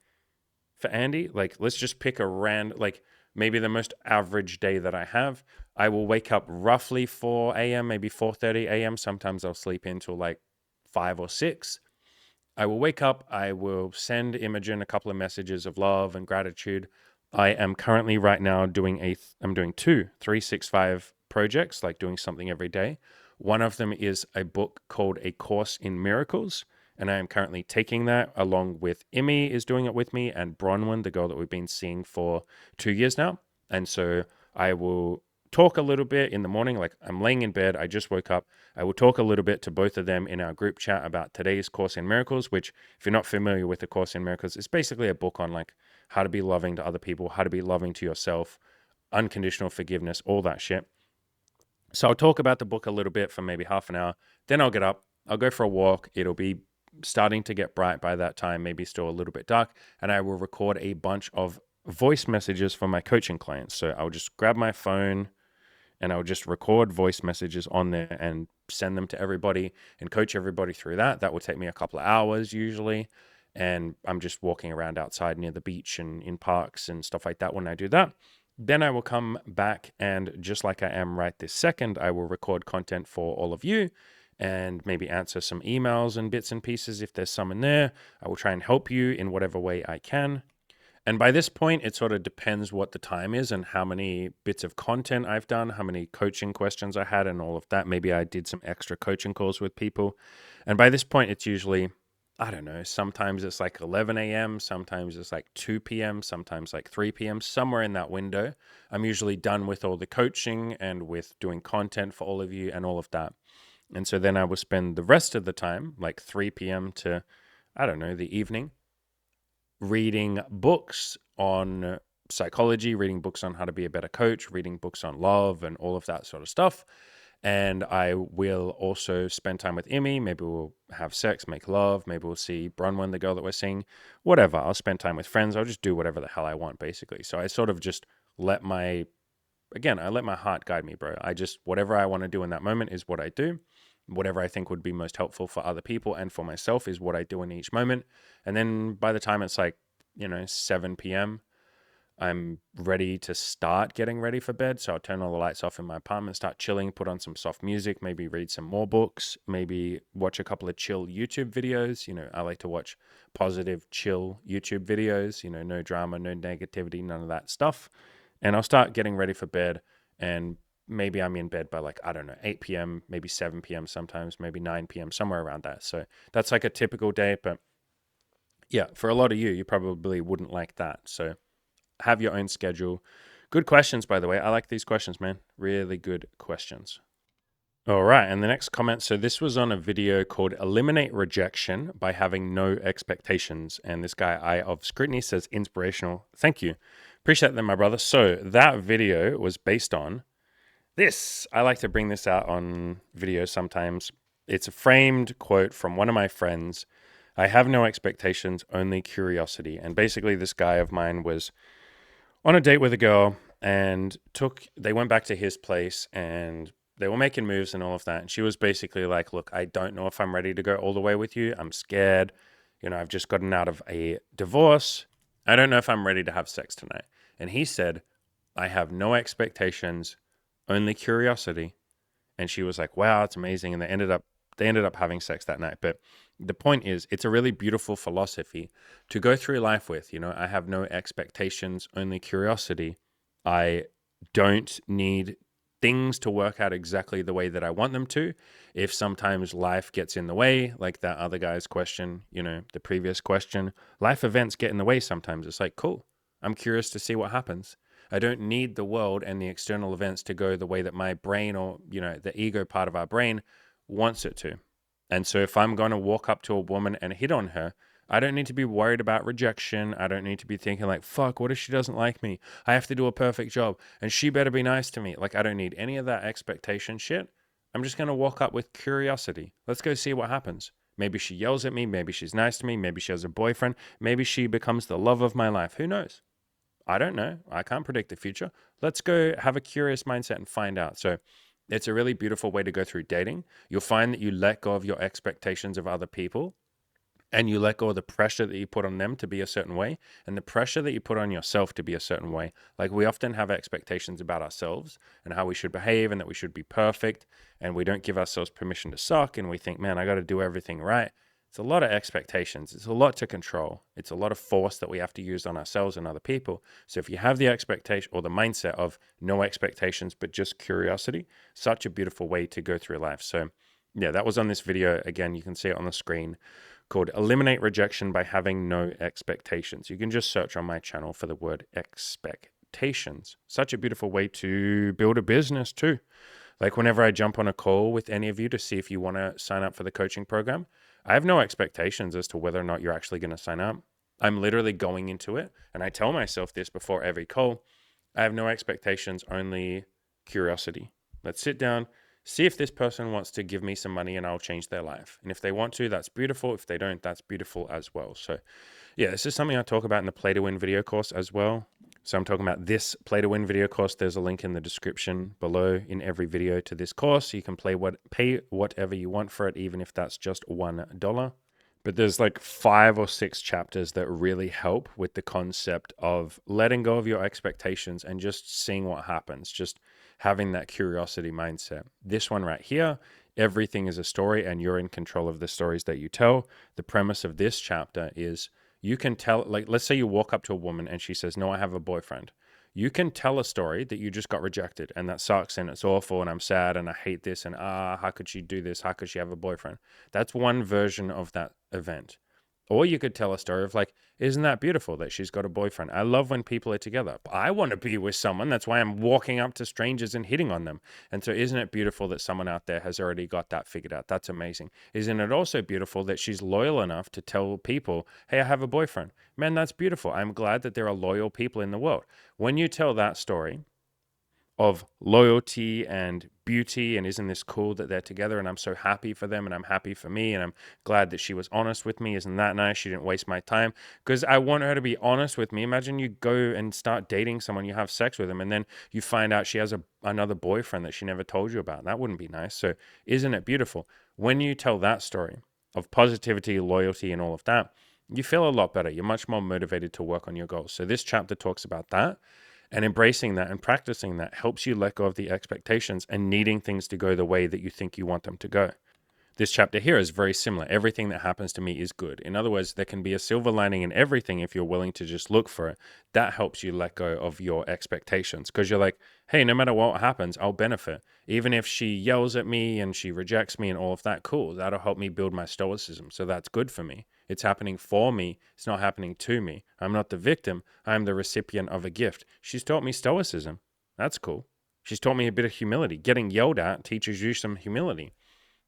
for Andy, like let's just pick a random, like maybe the most average day that I have. I will wake up roughly 4 a.m., maybe 4:30 a.m. Sometimes I'll sleep into like 5 or 6. I will wake up. I will send Imogen a couple of messages of love and gratitude. I am currently right now I'm doing two 365 projects, like doing something every day. One of them is a book called A Course in Miracles. And I am currently taking that along with Imi is doing it with me and Bronwyn, the girl that we've been seeing for 2 years now. And so I will talk a little bit in the morning, like I'm laying in bed, I just woke up. I will talk a little bit to both of them in our group chat about today's Course in Miracles, which if you're not familiar with the Course in Miracles, it's basically a book on like how to be loving to other people, how to be loving to yourself, unconditional forgiveness, all that shit. So I'll talk about the book a little bit for maybe half an hour. Then I'll get up, I'll go for a walk. It'll be starting to get bright by that time, maybe still a little bit dark. And I will record a bunch of voice messages for my coaching clients. So I'll just grab my phone and I'll just record voice messages on there and send them to everybody and coach everybody through that. That will take me a couple of hours usually. And I'm just walking around outside near the beach and in parks and stuff like that when I do that. Then I will come back and just like I am right this second, I will record content for all of you and maybe answer some emails and bits and pieces if there's some in there. I will try and help you in whatever way I can. And by this point, it sort of depends what the time is and how many bits of content I've done, how many coaching questions I had, and all of that. Maybe I did some extra coaching calls with people. And by this point, it's usually, I don't know, sometimes it's like 11 a.m., sometimes it's like 2 p.m., sometimes like 3 p.m., somewhere in that window. I'm usually done with all the coaching and with doing content for all of you and all of that. And so then I will spend the rest of the time, like 3 p.m. to, I don't know, the evening, reading books on psychology, reading books on how to be a better coach, reading books on love and all of that sort of stuff. And I will also spend time with Imi. Maybe we'll have sex, make love. Maybe we'll see Bronwyn, the girl that we're seeing. Whatever. I'll spend time with friends. I'll just do whatever the hell I want, basically. So I sort of just let my heart guide me, bro. Whatever I want to do in that moment is what I do. Whatever I think would be most helpful for other people and for myself is what I do in each moment. And then by the time it's like, 7 p.m., I'm ready to start getting ready for bed. So I'll turn all the lights off in my apartment, start chilling, put on some soft music, maybe read some more books, maybe watch a couple of chill YouTube videos. I like to watch positive, chill YouTube videos, no drama, no negativity, none of that stuff. And I'll start getting ready for bed, and maybe I'm in bed by like, I don't know, 8 p.m., maybe 7 p.m. sometimes, maybe 9 p.m., somewhere around that. So that's like a typical day. But yeah, for a lot of you probably wouldn't like that. So have your own schedule. Good questions, by the way. I like these questions, man. Really good questions. All right, and the next comment. So this was on a video called "Eliminate Rejection by Having No Expectations," and this guy I of Scrutiny says inspirational. Thank you, appreciate that, my brother. So that video was based on this. I like to bring this out on video sometimes. It's a framed quote from one of my friends. I have no expectations, only curiosity. And basically, this guy of mine was on a date with a girl and they went back to his place and they were making moves and all of that. And she was basically like, look, I don't know if I'm ready to go all the way with you. I'm scared. I've just gotten out of a divorce. I don't know if I'm ready to have sex tonight. And he said, I have no expectations, only curiosity. And she was like, wow, it's amazing. And they ended up having sex that night. But the point is, it's a really beautiful philosophy to go through life with. I have no expectations, only curiosity. I don't need things to work out exactly the way that I want them to. If sometimes life gets in the way, like that other guy's question, the previous question, life events get in the way sometimes. It's like, cool, I'm curious to see what happens. I don't need the world and the external events to go the way that my brain or, the ego part of our brain wants it to. And so if I'm going to walk up to a woman and hit on her, I don't need to be worried about rejection. I don't need to be thinking like, fuck, what if she doesn't like me? I have to do a perfect job and she better be nice to me. Like, I don't need any of that expectation shit. I'm just going to walk up with curiosity. Let's go see what happens. Maybe she yells at me. Maybe she's nice to me. Maybe she has a boyfriend. Maybe she becomes the love of my life. Who knows? I don't know. I can't predict the future. Let's go have a curious mindset and find out. So it's a really beautiful way to go through dating. You'll find that you let go of your expectations of other people and you let go of the pressure that you put on them to be a certain way and the pressure that you put on yourself to be a certain way. Like, we often have expectations about ourselves and how we should behave and that we should be perfect, and we don't give ourselves permission to suck, and we think, man, I got to do everything right. It's a lot of expectations. It's a lot to control. It's a lot of force that we have to use on ourselves and other people. So if you have the expectation or the mindset of no expectations, but just curiosity, such a beautiful way to go through life. So yeah, that was on this video. Again, you can see it on the screen, called "Eliminate Rejection by Having No Expectations." You can just search on my channel for the word expectations. Such a beautiful way to build a business too. Like, whenever I jump on a call with any of you to see if you want to sign up for the coaching program, I have no expectations as to whether or not you're actually going to sign up. I'm literally going into it, and I tell myself this before every call. I have no expectations, only curiosity. Let's sit down, see if this person wants to give me some money, and I'll change their life. And if they want to, that's beautiful. If they don't, that's beautiful as well. So yeah, this is something I talk about in the Play to Win video course as well. So I'm talking about this Play to Win video course. There's a link in the description below in every video to this course. You can pay whatever you want for it, even if that's just $1. But there's like 5 or 6 chapters that really help with the concept of letting go of your expectations and just seeing what happens, just having that curiosity mindset. This one right here, everything is a story and you're in control of the stories that you tell. The premise of this chapter is you can tell, like, let's say you walk up to a woman and she says, no, I have a boyfriend. You can tell a story that you just got rejected and that sucks and it's awful and I'm sad and I hate this and how could she do this? How could she have a boyfriend? That's one version of that event. Or you could tell a story of like, isn't that beautiful that she's got a boyfriend? I love when people are together. I want to be with someone. That's why I'm walking up to strangers and hitting on them. And so isn't it beautiful that someone out there has already got that figured out? That's amazing. Isn't it also beautiful that she's loyal enough to tell people, hey, I have a boyfriend? Man, that's beautiful. I'm glad that there are loyal people in the world. When you tell that story of loyalty and beauty, and isn't this cool that they're together, and I'm so happy for them and I'm happy for me and I'm glad that she was honest with me, isn't that nice? She didn't waste my time, because I want her to be honest with me. Imagine you go and start dating someone, you have sex with them, and then you find out she has another boyfriend that she never told you about. That wouldn't be nice. So isn't it beautiful when you tell that story of positivity, loyalty, and all of that? You feel a lot better. You're much more motivated to work on your goals. So this chapter talks about that. And embracing that and practicing that helps you let go of the expectations and needing things to go the way that you think you want them to go. This chapter here is very similar. Everything that happens to me is good. In other words, there can be a silver lining in everything if you're willing to just look for it. That helps you let go of your expectations, because you're like, hey, no matter what happens, I'll benefit. Even if she yells at me and she rejects me and all of that, cool. That'll help me build my stoicism. So that's good for me. It's happening for me. It's not happening to me. I'm not the victim. I'm the recipient of a gift. She's taught me stoicism. That's cool. She's taught me a bit of humility. Getting yelled at teaches you some humility.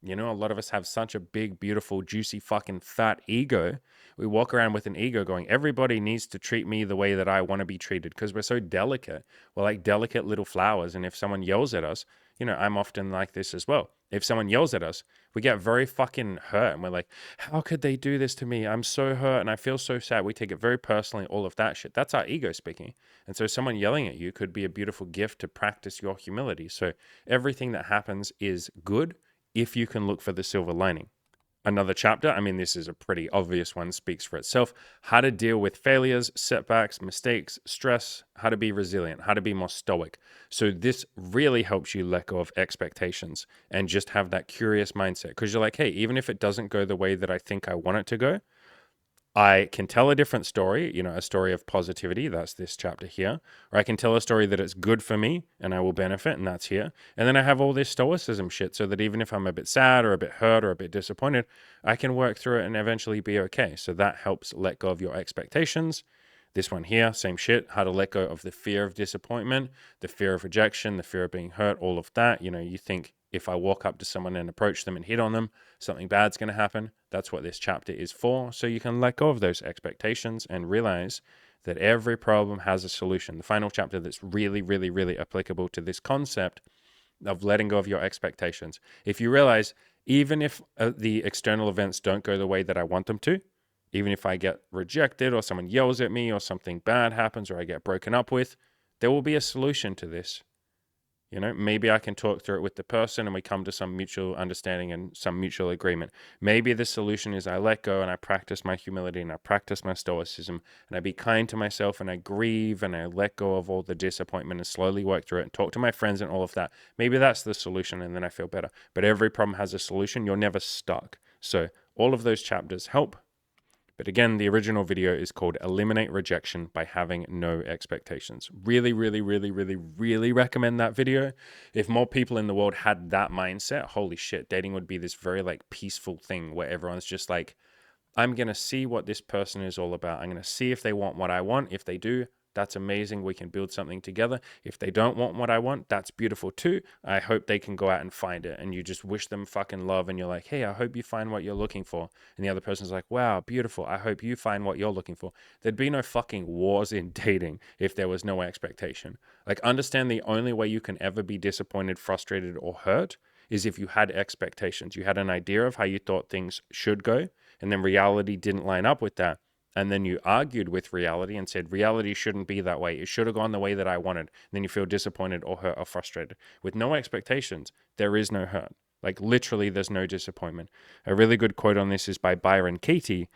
You know, a lot of us have such a big, beautiful, juicy, fucking fat ego. We walk around with an ego going, everybody needs to treat me the way that I want to be treated because we're so delicate. We're like delicate little flowers. And if someone yells at us, you know, I'm often like this as well. If someone yells at us, we get very fucking hurt and we're like, how could they do this to me? I'm so hurt and I feel so sad. We take it very personally, all of that shit. That's our ego speaking. And so someone yelling at you could be a beautiful gift to practice your humility. So everything that happens is good if you can look for the silver lining. Another chapter, I mean, this is a pretty obvious one, speaks for itself. How to deal with failures, setbacks, mistakes, stress, how to be resilient, how to be more stoic. So this really helps you let go of expectations and just have that curious mindset. Because you're like, hey, even if it doesn't go the way that I think I want it to go, I can tell a different story, you know, a story of positivity. That's this chapter here. Or I can tell a story that it's good for me and I will benefit, and that's here. And then I have all this stoicism shit so that even if I'm a bit sad or a bit hurt or a bit disappointed, I can work through it and eventually be okay. So that helps let go of your expectations. This one here, same shit, how to let go of the fear of disappointment, the fear of rejection, the fear of being hurt, all of that. You know, you think if I walk up to someone and approach them and hit on them, something bad's going to happen. That's what this chapter is for. So you can let go of those expectations and realize that every problem has a solution. The final chapter that's really, really, really applicable to this concept of letting go of your expectations. If you realize, even if the external events don't go the way that I want them to, even if I get rejected or someone yells at me or something bad happens or I get broken up with, there will be a solution to this. You know, maybe I can talk through it with the person and we come to some mutual understanding and some mutual agreement. Maybe the solution is I let go and I practice my humility and I practice my stoicism and I be kind to myself and I grieve and I let go of all the disappointment and slowly work through it and talk to my friends and all of that. Maybe that's the solution and then I feel better. But every problem has a solution. You're never stuck. So all of those chapters help. But again, the original video is called Eliminate Rejection by Having No Expectations. Really, really, really, really, really recommend that video. If more people in the world had that mindset, holy shit, dating would be this very like peaceful thing where everyone's just like, I'm going to see what this person is all about. I'm going to see if they want what I want. If they do, that's amazing. We can build something together. If they don't want what I want, that's beautiful too. I hope they can go out and find it. And you just wish them fucking love. And you're like, hey, I hope you find what you're looking for. And the other person's like, wow, beautiful. I hope you find what you're looking for. There'd be no fucking wars in dating if there was no expectation. Like, understand the only way you can ever be disappointed, frustrated, or hurt is if you had expectations. You had an idea of how you thought things should go, and then reality didn't line up with that. And then you argued with reality and said, reality shouldn't be that way. It should have gone the way that I wanted. And then you feel disappointed or hurt or frustrated. With no expectations, there is no hurt. Like literally, there's no disappointment. A really good quote on this is by Byron Katie.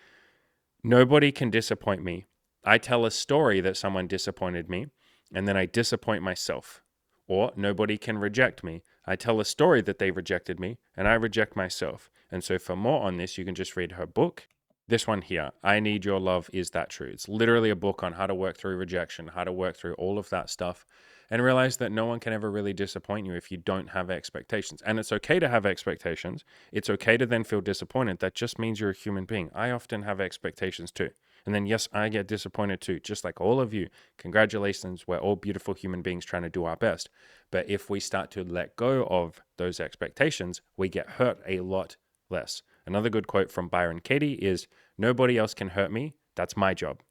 Nobody can disappoint me. I tell a story that someone disappointed me, and then I disappoint myself. Or nobody can reject me. I tell a story that they rejected me, and I reject myself. And so for more on this, you can just read her book. This one here, I Need Your Love, Is That True? It's literally a book on how to work through rejection, how to work through all of that stuff, and realize that no one can ever really disappoint you if you don't have expectations. And it's okay to have expectations. It's okay to then feel disappointed. That just means you're a human being. I often have expectations too. And then, yes, I get disappointed too, just like all of you. Congratulations. We're all beautiful human beings trying to do our best. But if we start to let go of those expectations, we get hurt a lot less. Another good quote from Byron Katie is, nobody else can hurt me. That's my job.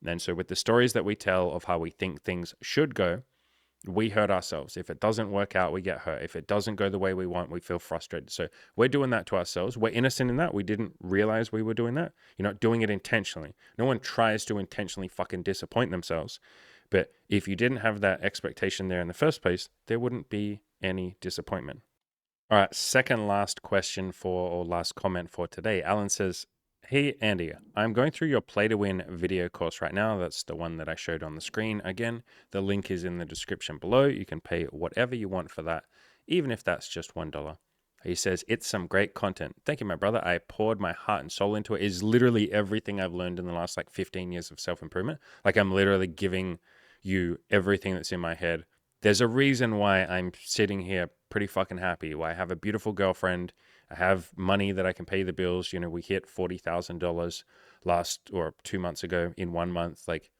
And so with the stories that we tell of how we think things should go, we hurt ourselves. If it doesn't work out, we get hurt. If it doesn't go the way we want, we feel frustrated. So we're doing that to ourselves. We're innocent in that. We didn't realize we were doing that. You're not doing it intentionally. No one tries to intentionally fucking disappoint themselves. But if you didn't have that expectation there in the first place, there wouldn't be any disappointment. All right, second last question or last comment for today. Alan says, hey, Andy, I'm going through your Play to Win video course right now. That's the one that I showed on the screen. Again, the link is in the description below. You can pay whatever you want for that, even if that's just $1. He says, it's some great content. Thank you, my brother. I poured my heart and soul into it. It's literally everything I've learned in the last 15 years of self-improvement. Like I'm literally giving you everything that's in my head. There's a reason why I'm sitting here pretty fucking happy, why I have a beautiful girlfriend. I have money that I can pay the bills. You know, we hit $40,000 last or 2 months ago in 1 month. Like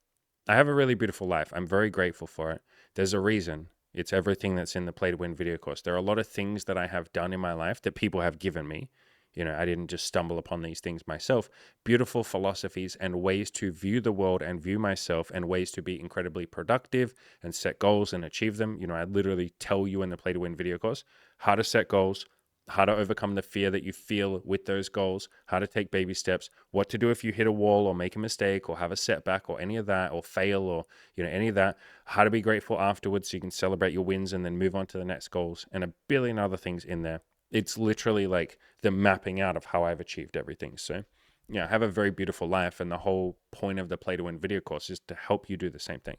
I have a really beautiful life. I'm very grateful for it. There's a reason. It's everything that's in the Play to Win video course. There are a lot of things that I have done in my life that people have given me. You know, I didn't just stumble upon these things myself. Beautiful philosophies and ways to view the world and view myself, and ways to be incredibly productive and set goals and achieve them. You know, I literally tell you in the Play to Win video course how to set goals, how to overcome the fear that you feel with those goals, how to take baby steps, what to do if you hit a wall or make a mistake or have a setback or any of that, or fail, or, you know, any of that, how to be grateful afterwards so you can celebrate your wins and then move on to the next goals, and a billion other things in there. It's literally like the mapping out of how I've achieved everything. So, yeah, I have a very beautiful life, and the whole point of the Play to Win video course is to help you do the same thing.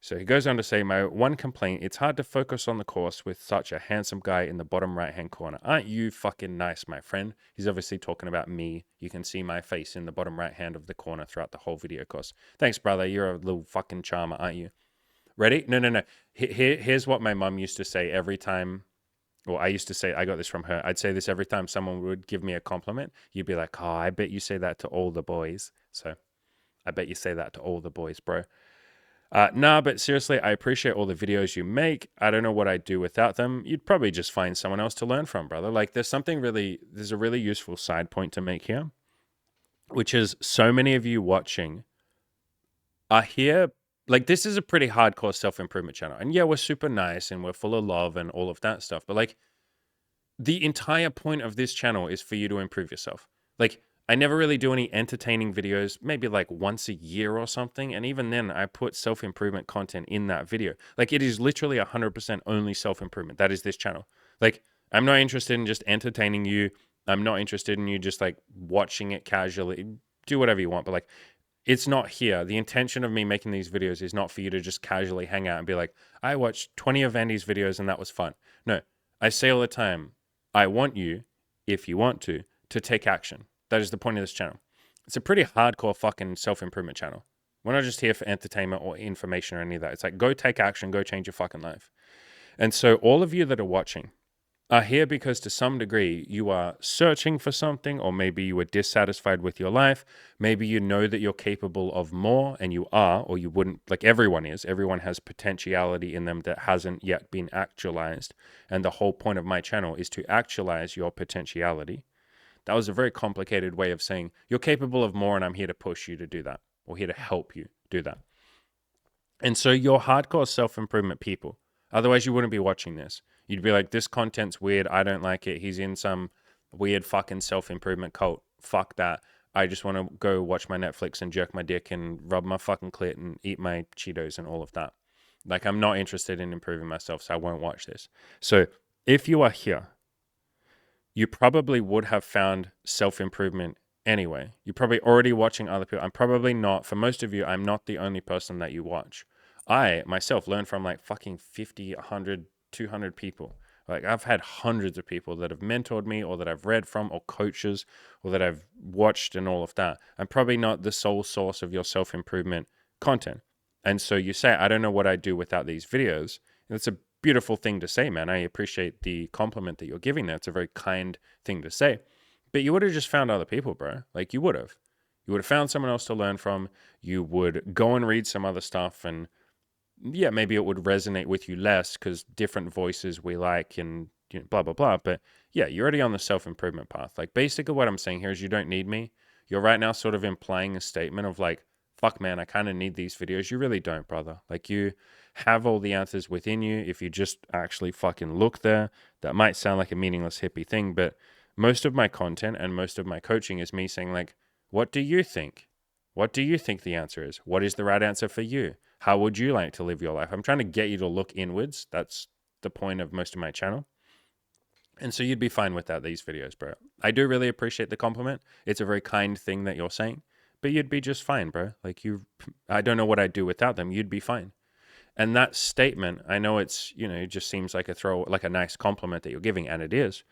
So he goes on to say, my one complaint, it's hard to focus on the course with such a handsome guy in the bottom right-hand corner. Aren't you fucking nice, my friend? He's obviously talking about me. You can see my face in the bottom right-hand of the corner throughout the whole video course. Thanks, brother. You're a little fucking charmer, aren't you? Ready? No. Here's what my mum used to say every time. Well, I used to say, I got this from her. I'd say this every time someone would give me a compliment. You'd be like, oh, I bet you say that to all the boys. So I bet you say that to all the boys, bro. Nah, but seriously, I appreciate all the videos you make. I don't know what I'd do without them. You'd probably just find someone else to learn from, brother. Like, there's a really useful side point to make here, which is so many of you watching are here. Like, this is a pretty hardcore self-improvement channel. And yeah, we're super nice and we're full of love and all of that stuff. But like, the entire point of this channel is for you to improve yourself. Like, I never really do any entertaining videos, maybe like once a year or something. And even then, I put self-improvement content in that video. Like, it is literally 100% only self-improvement. That is this channel. Like, I'm not interested in just entertaining you. I'm not interested in you just like watching it casually. Do whatever you want. But like, it's not here. The intention of me making these videos is not for you to just casually hang out and be like, I watched 20 of Andy's videos and that was fun. No, I say all the time, I want you, if you want to take action. That is the point of this channel. It's a pretty hardcore fucking self-improvement channel. We're not just here for entertainment or information or any of that. It's like, go take action, go change your fucking life. And so all of you that are watching are here because to some degree you are searching for something, or maybe you were dissatisfied with your life. Maybe you know that you're capable of more, and you are, or you wouldn't. Like, everyone is. Everyone has potentiality in them that hasn't yet been actualized. And the whole point of my channel is to actualize your potentiality. That was a very complicated way of saying you're capable of more, and I'm here to push you to do that, or here to help you do that. And so you're hardcore self-improvement people. Otherwise, you wouldn't be watching this. You'd be like, this content's weird. I don't like it. He's in some weird fucking self-improvement cult. Fuck that. I just want to go watch my Netflix and jerk my dick and rub my fucking clit and eat my Cheetos and all of that. Like, I'm not interested in improving myself, so I won't watch this. So if you are here, you probably would have found self-improvement anyway. You're probably already watching other people. I'm probably not. For most of you, I'm not the only person that you watch. I, myself, learn from like fucking 50, 100, 200 people. Like, I've had hundreds of people that have mentored me, or that I've read from, or coaches, or that I've watched and all of that. I'm probably not the sole source of your self-improvement content. And so you say, I don't know what I'd do without these videos. And it's a beautiful thing to say, man. I appreciate the compliment that you're giving there. It's a very kind thing to say. But you would have just found other people, bro. Like, you would have. You would have found someone else to learn from. You would go and read some other stuff, and yeah, maybe it would resonate with you less because different voices we like, and you know, blah, blah, blah. But yeah, you're already on the self-improvement path. Like, basically what I'm saying here is you don't need me. You're right now sort of implying a statement of like, fuck, man, I kind of need these videos. You really don't, brother. Like, you have all the answers within you if you just actually fucking look there. That might sound like a meaningless hippie thing, but most of my content and most of my coaching is me saying like, what do you think? What do you think the answer is? What is the right answer for you? How would you like to live your life? I'm trying to get you to look inwards. That's the point of most of my channel. And so you'd be fine without these videos, bro. I do really appreciate the compliment. It's a very kind thing that you're saying, but you'd be just fine, bro. Like, I don't know what I'd do without them. You'd be fine. And that statement, I know it's, you know, it just seems like like a nice compliment that you're giving, and it is.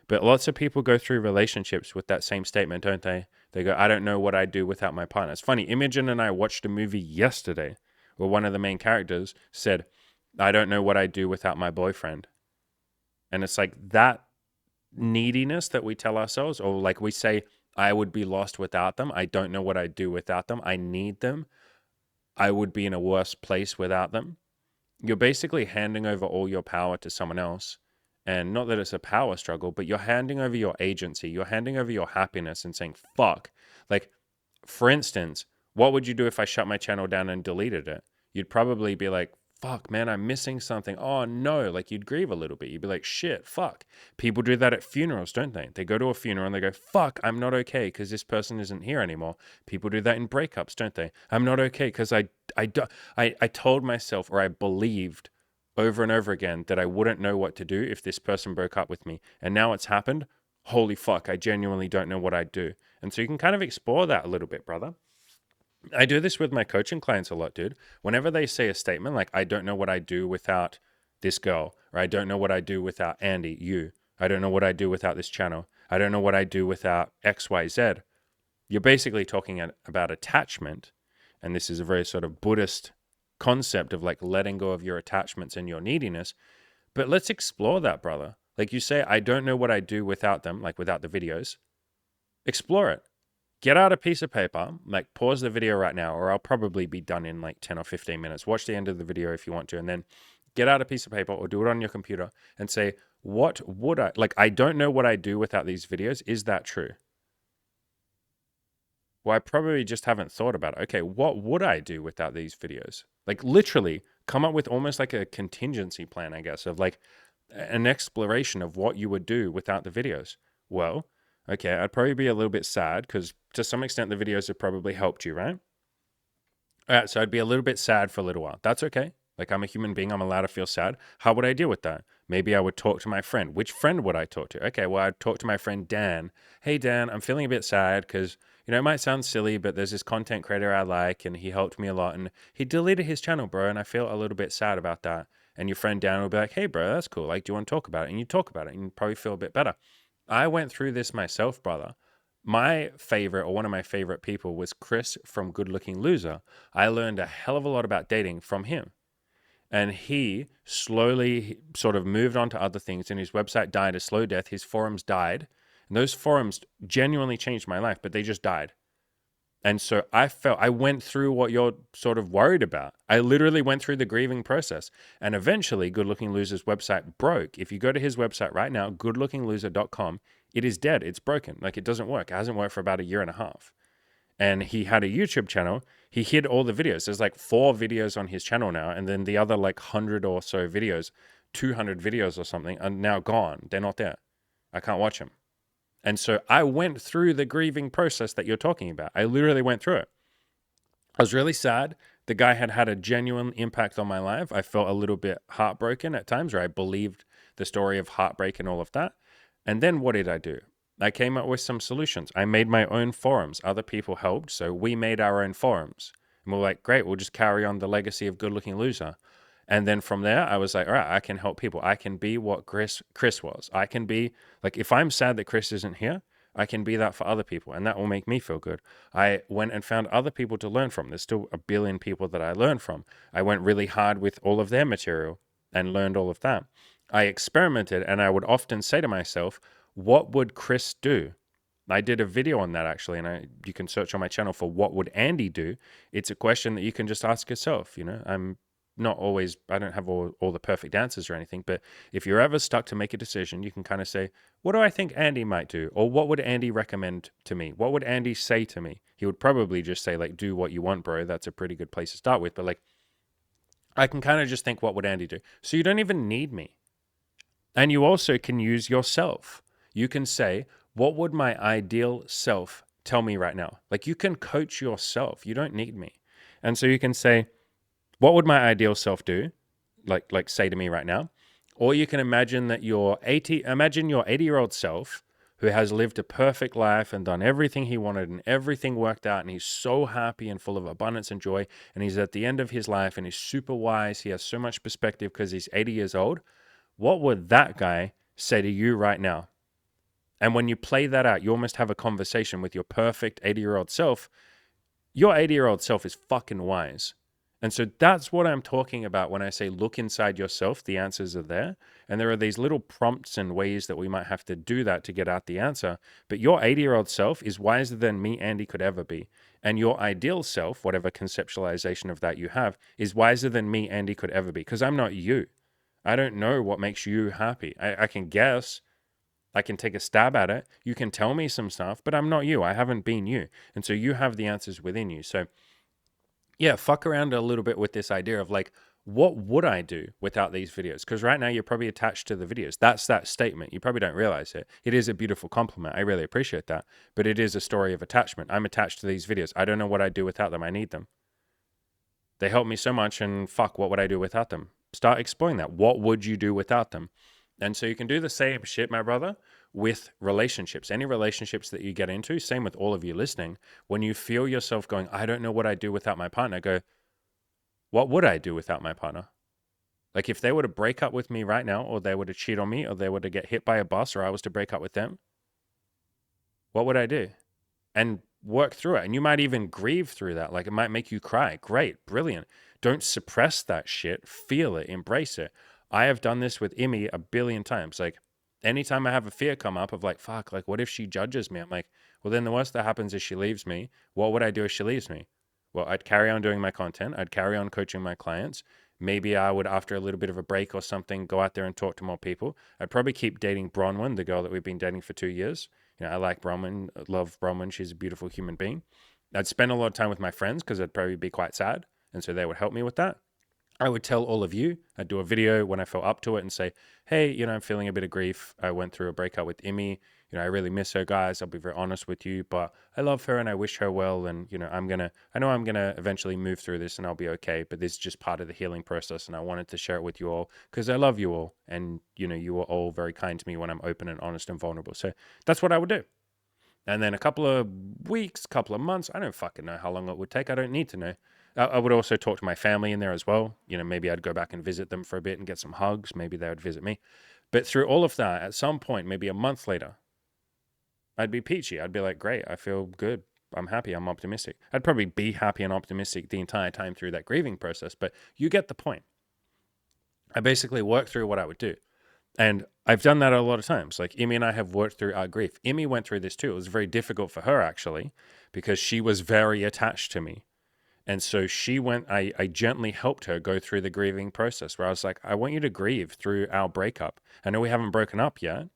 But lots of people go through relationships with that same statement, don't they? They go, I don't know what I'd do without my partner. It's funny. Imogen and I watched a movie yesterday where one of the main characters said, I don't know what I'd do without my boyfriend. And it's like that neediness that we tell ourselves, or like we say, I would be lost without them. I don't know what I'd do without them. I need them. I would be in a worse place without them. you're basically handing over all your power to someone else. And not that it's a power struggle, but you're handing over your agency, you're handing over your happiness and saying, fuck. Like, for instance, what would you do if I shut my channel down and deleted it? You'd probably be like, fuck, man, I'm missing something. Oh, no. Like, you'd grieve a little bit. You'd be like, shit, fuck. People do that at funerals, don't they? They go to a funeral and they go, fuck, I'm not okay because this person isn't here anymore. People do that in breakups, don't they? I'm not okay because I told myself, or I believed over and over again, that I wouldn't know what to do if this person broke up with me. And now it's happened. Holy fuck, I genuinely don't know what I'd do. And so you can kind of explore that a little bit, brother. I do this with my coaching clients a lot, dude. Whenever they say a statement like, I don't know what I do without this girl, or I don't know what I do without Andy, you, I don't know what I do without this channel, I don't know what I do without XYZ, you're basically talking about attachment. And this is a very sort of Buddhist concept of like letting go of your attachments and your neediness. But let's explore that, brother. Like you say, I don't know what I do without them, like without the videos. Explore it. Get out a piece of paper, like pause the video right now, or I'll probably be done in like 10 or 15 minutes. Watch the end of the video if you want to, and then get out a piece of paper or do it on your computer and say, what would I, like, I don't know what I do without these videos. Is that true? Well, I probably just haven't thought about it. Okay, what would I do without these videos? Like literally come up with almost like a contingency plan, I guess, of like an exploration of what you would do without the videos. Well, okay, I'd probably be a little bit sad because to some extent the videos have probably helped you, right? All right, so I'd be a little bit sad for a little while. That's okay. Like I'm a human being, I'm allowed to feel sad. How would I deal with that? Maybe I would talk to my friend. Which friend would I talk to? Okay, well, I'd talk to my friend Dan. Hey, Dan, I'm feeling a bit sad because, it might sound silly, but there's this content creator I like and he helped me a lot and he deleted his channel, bro, and I feel a little bit sad about that. And your friend Dan will be like, hey, bro, that's cool. Like, do you want to talk about it? And you talk about it and you probably feel a bit better. I went through this myself, brother. My favorite, or one of my favorite people, was Chris from Good Looking Loser. I learned a hell of a lot about dating from him. And he slowly sort of moved on to other things, and his website died a slow death. His forums died. And those forums genuinely changed my life, but they just died. And so I went through what you're sort of worried about. I literally went through the grieving process. And eventually, Good Looking Loser's website broke. If you go to his website right now, goodlookingloser.com, it is dead. It's broken. Like, it doesn't work. It hasn't worked for about a year and a half. And he had a YouTube channel. He hid all the videos. There's like 4 videos on his channel now. And then the other like 100 or so videos, 200 videos or something, are now gone. They're not there. I can't watch them. And so I went through the grieving process that you're talking about. I literally went through it. I was really sad. The guy had had a genuine impact on my life. I felt a little bit heartbroken at times, where I believed the story of heartbreak and all of that. And then what did I do? I came up with some solutions. I made my own forums. Other people helped, so we made our own forums. And we're like, great, we'll just carry on the legacy of Good Looking Loser. And then from there, I was like, all right, I can help people. I can be what Chris was. I can be, like, if I'm sad that Chris isn't here, I can be that for other people, and that will make me feel good. I went and found other people to learn from. There's still a billion people that I learn from. I went really hard with all of their material and learned all of that. I experimented, and I would often say to myself, what would Chris do? I did a video on that actually, and you can search on my channel for what would Andy do. It's a question that you can just ask yourself. I don't have all the perfect answers or anything, but if you're ever stuck to make a decision, you can kind of say, what do I think Andy might do? Or what would Andy recommend to me? What would Andy say to me? He would probably just say, like, do what you want, bro. That's a pretty good place to start with. But like, I can kind of just think, what would Andy do? So you don't even need me. And you also can use yourself. You can say, what would my ideal self tell me right now? Like, you can coach yourself. You don't need me. And so you can say, what would my ideal self do? Like say to me right now. Or you can imagine that imagine your 80-year-old self who has lived a perfect life and done everything he wanted and everything worked out and he's so happy and full of abundance and joy, and he's at the end of his life and he's super wise. He has so much perspective because he's 80 years old. What would that guy say to you right now? And when you play that out, you almost have a conversation with your perfect 80-year-old self. Your 80-year-old self is fucking wise. And so that's what I'm talking about when I say look inside yourself, the answers are there. And there are these little prompts and ways that we might have to do that to get out the answer. But your 80-year-old self is wiser than me, Andy, could ever be. And your ideal self, whatever conceptualization of that you have, is wiser than me, Andy, could ever be. Because I'm not you. I don't know what makes you happy. I can guess. I can take a stab at it. You can tell me some stuff, but I'm not you. I haven't been you. And so you have the answers within you. So yeah, fuck around a little bit with this idea of like, what would I do without these videos? Because right now you're probably attached to the videos. That's that statement. You probably don't realize it. It is a beautiful compliment. I really appreciate that. But it is a story of attachment. I'm attached to these videos. I don't know what I'd do without them. I need them. They help me so much, and fuck, what would I do without them? Start exploring that. What would you do without them? And so you can do the same shit, my brother, with relationships. Any relationships that you get into, same with all of you listening. When you feel yourself going, I don't know what I'd do without my partner, go, what would I do without my partner? Like if they were to break up with me right now, or they were to cheat on me, or they were to get hit by a bus, or I was to break up with them, what would I do? And work through it. And you might even grieve through that. Like it might make you cry. Great, brilliant. Don't suppress that shit. Feel it, embrace it. I have done this with Imi a billion times. Like anytime I have a fear come up of like, fuck, like what if she judges me? I'm like, well, then the worst that happens is she leaves me. What would I do if she leaves me? Well, I'd carry on doing my content. I'd carry on coaching my clients. Maybe I would, after a little bit of a break or something, go out there and talk to more people. I'd probably keep dating Bronwyn, the girl that we've been dating for 2 years. You know, I like Bronwyn, love Bronwyn. She's a beautiful human being. I'd spend a lot of time with my friends because I'd probably be quite sad. And so they would help me with that. I would tell all of you, I'd do a video when I felt up to it and say, hey, you know, I'm feeling a bit of grief. I went through a breakup with Imi. You know, I really miss her, guys. I'll be very honest with you, but I love her and I wish her well. And, you know, I know I'm going to eventually move through this and I'll be okay, but this is just part of the healing process. And I wanted to share it with you all because I love you all. And, you know, you were all very kind to me when I'm open and honest and vulnerable. So that's what I would do. And then a couple of weeks, couple of months, I don't fucking know how long it would take. I don't need to know. I would also talk to my family in there as well. You know, maybe I'd go back and visit them for a bit and get some hugs. Maybe they would visit me. But through all of that, at some point, maybe a month later, I'd be peachy. I'd be like, great, I feel good. I'm happy. I'm optimistic. I'd probably be happy and optimistic the entire time through that grieving process. But you get the point. I basically worked through what I would do. And I've done that a lot of times. Like Imi and I have worked through our grief. Imi went through this too. It was very difficult for her actually, because she was very attached to me. And so she went, I gently helped her go through the grieving process where I was like, I want you to grieve through our breakup. I know we haven't broken up yet,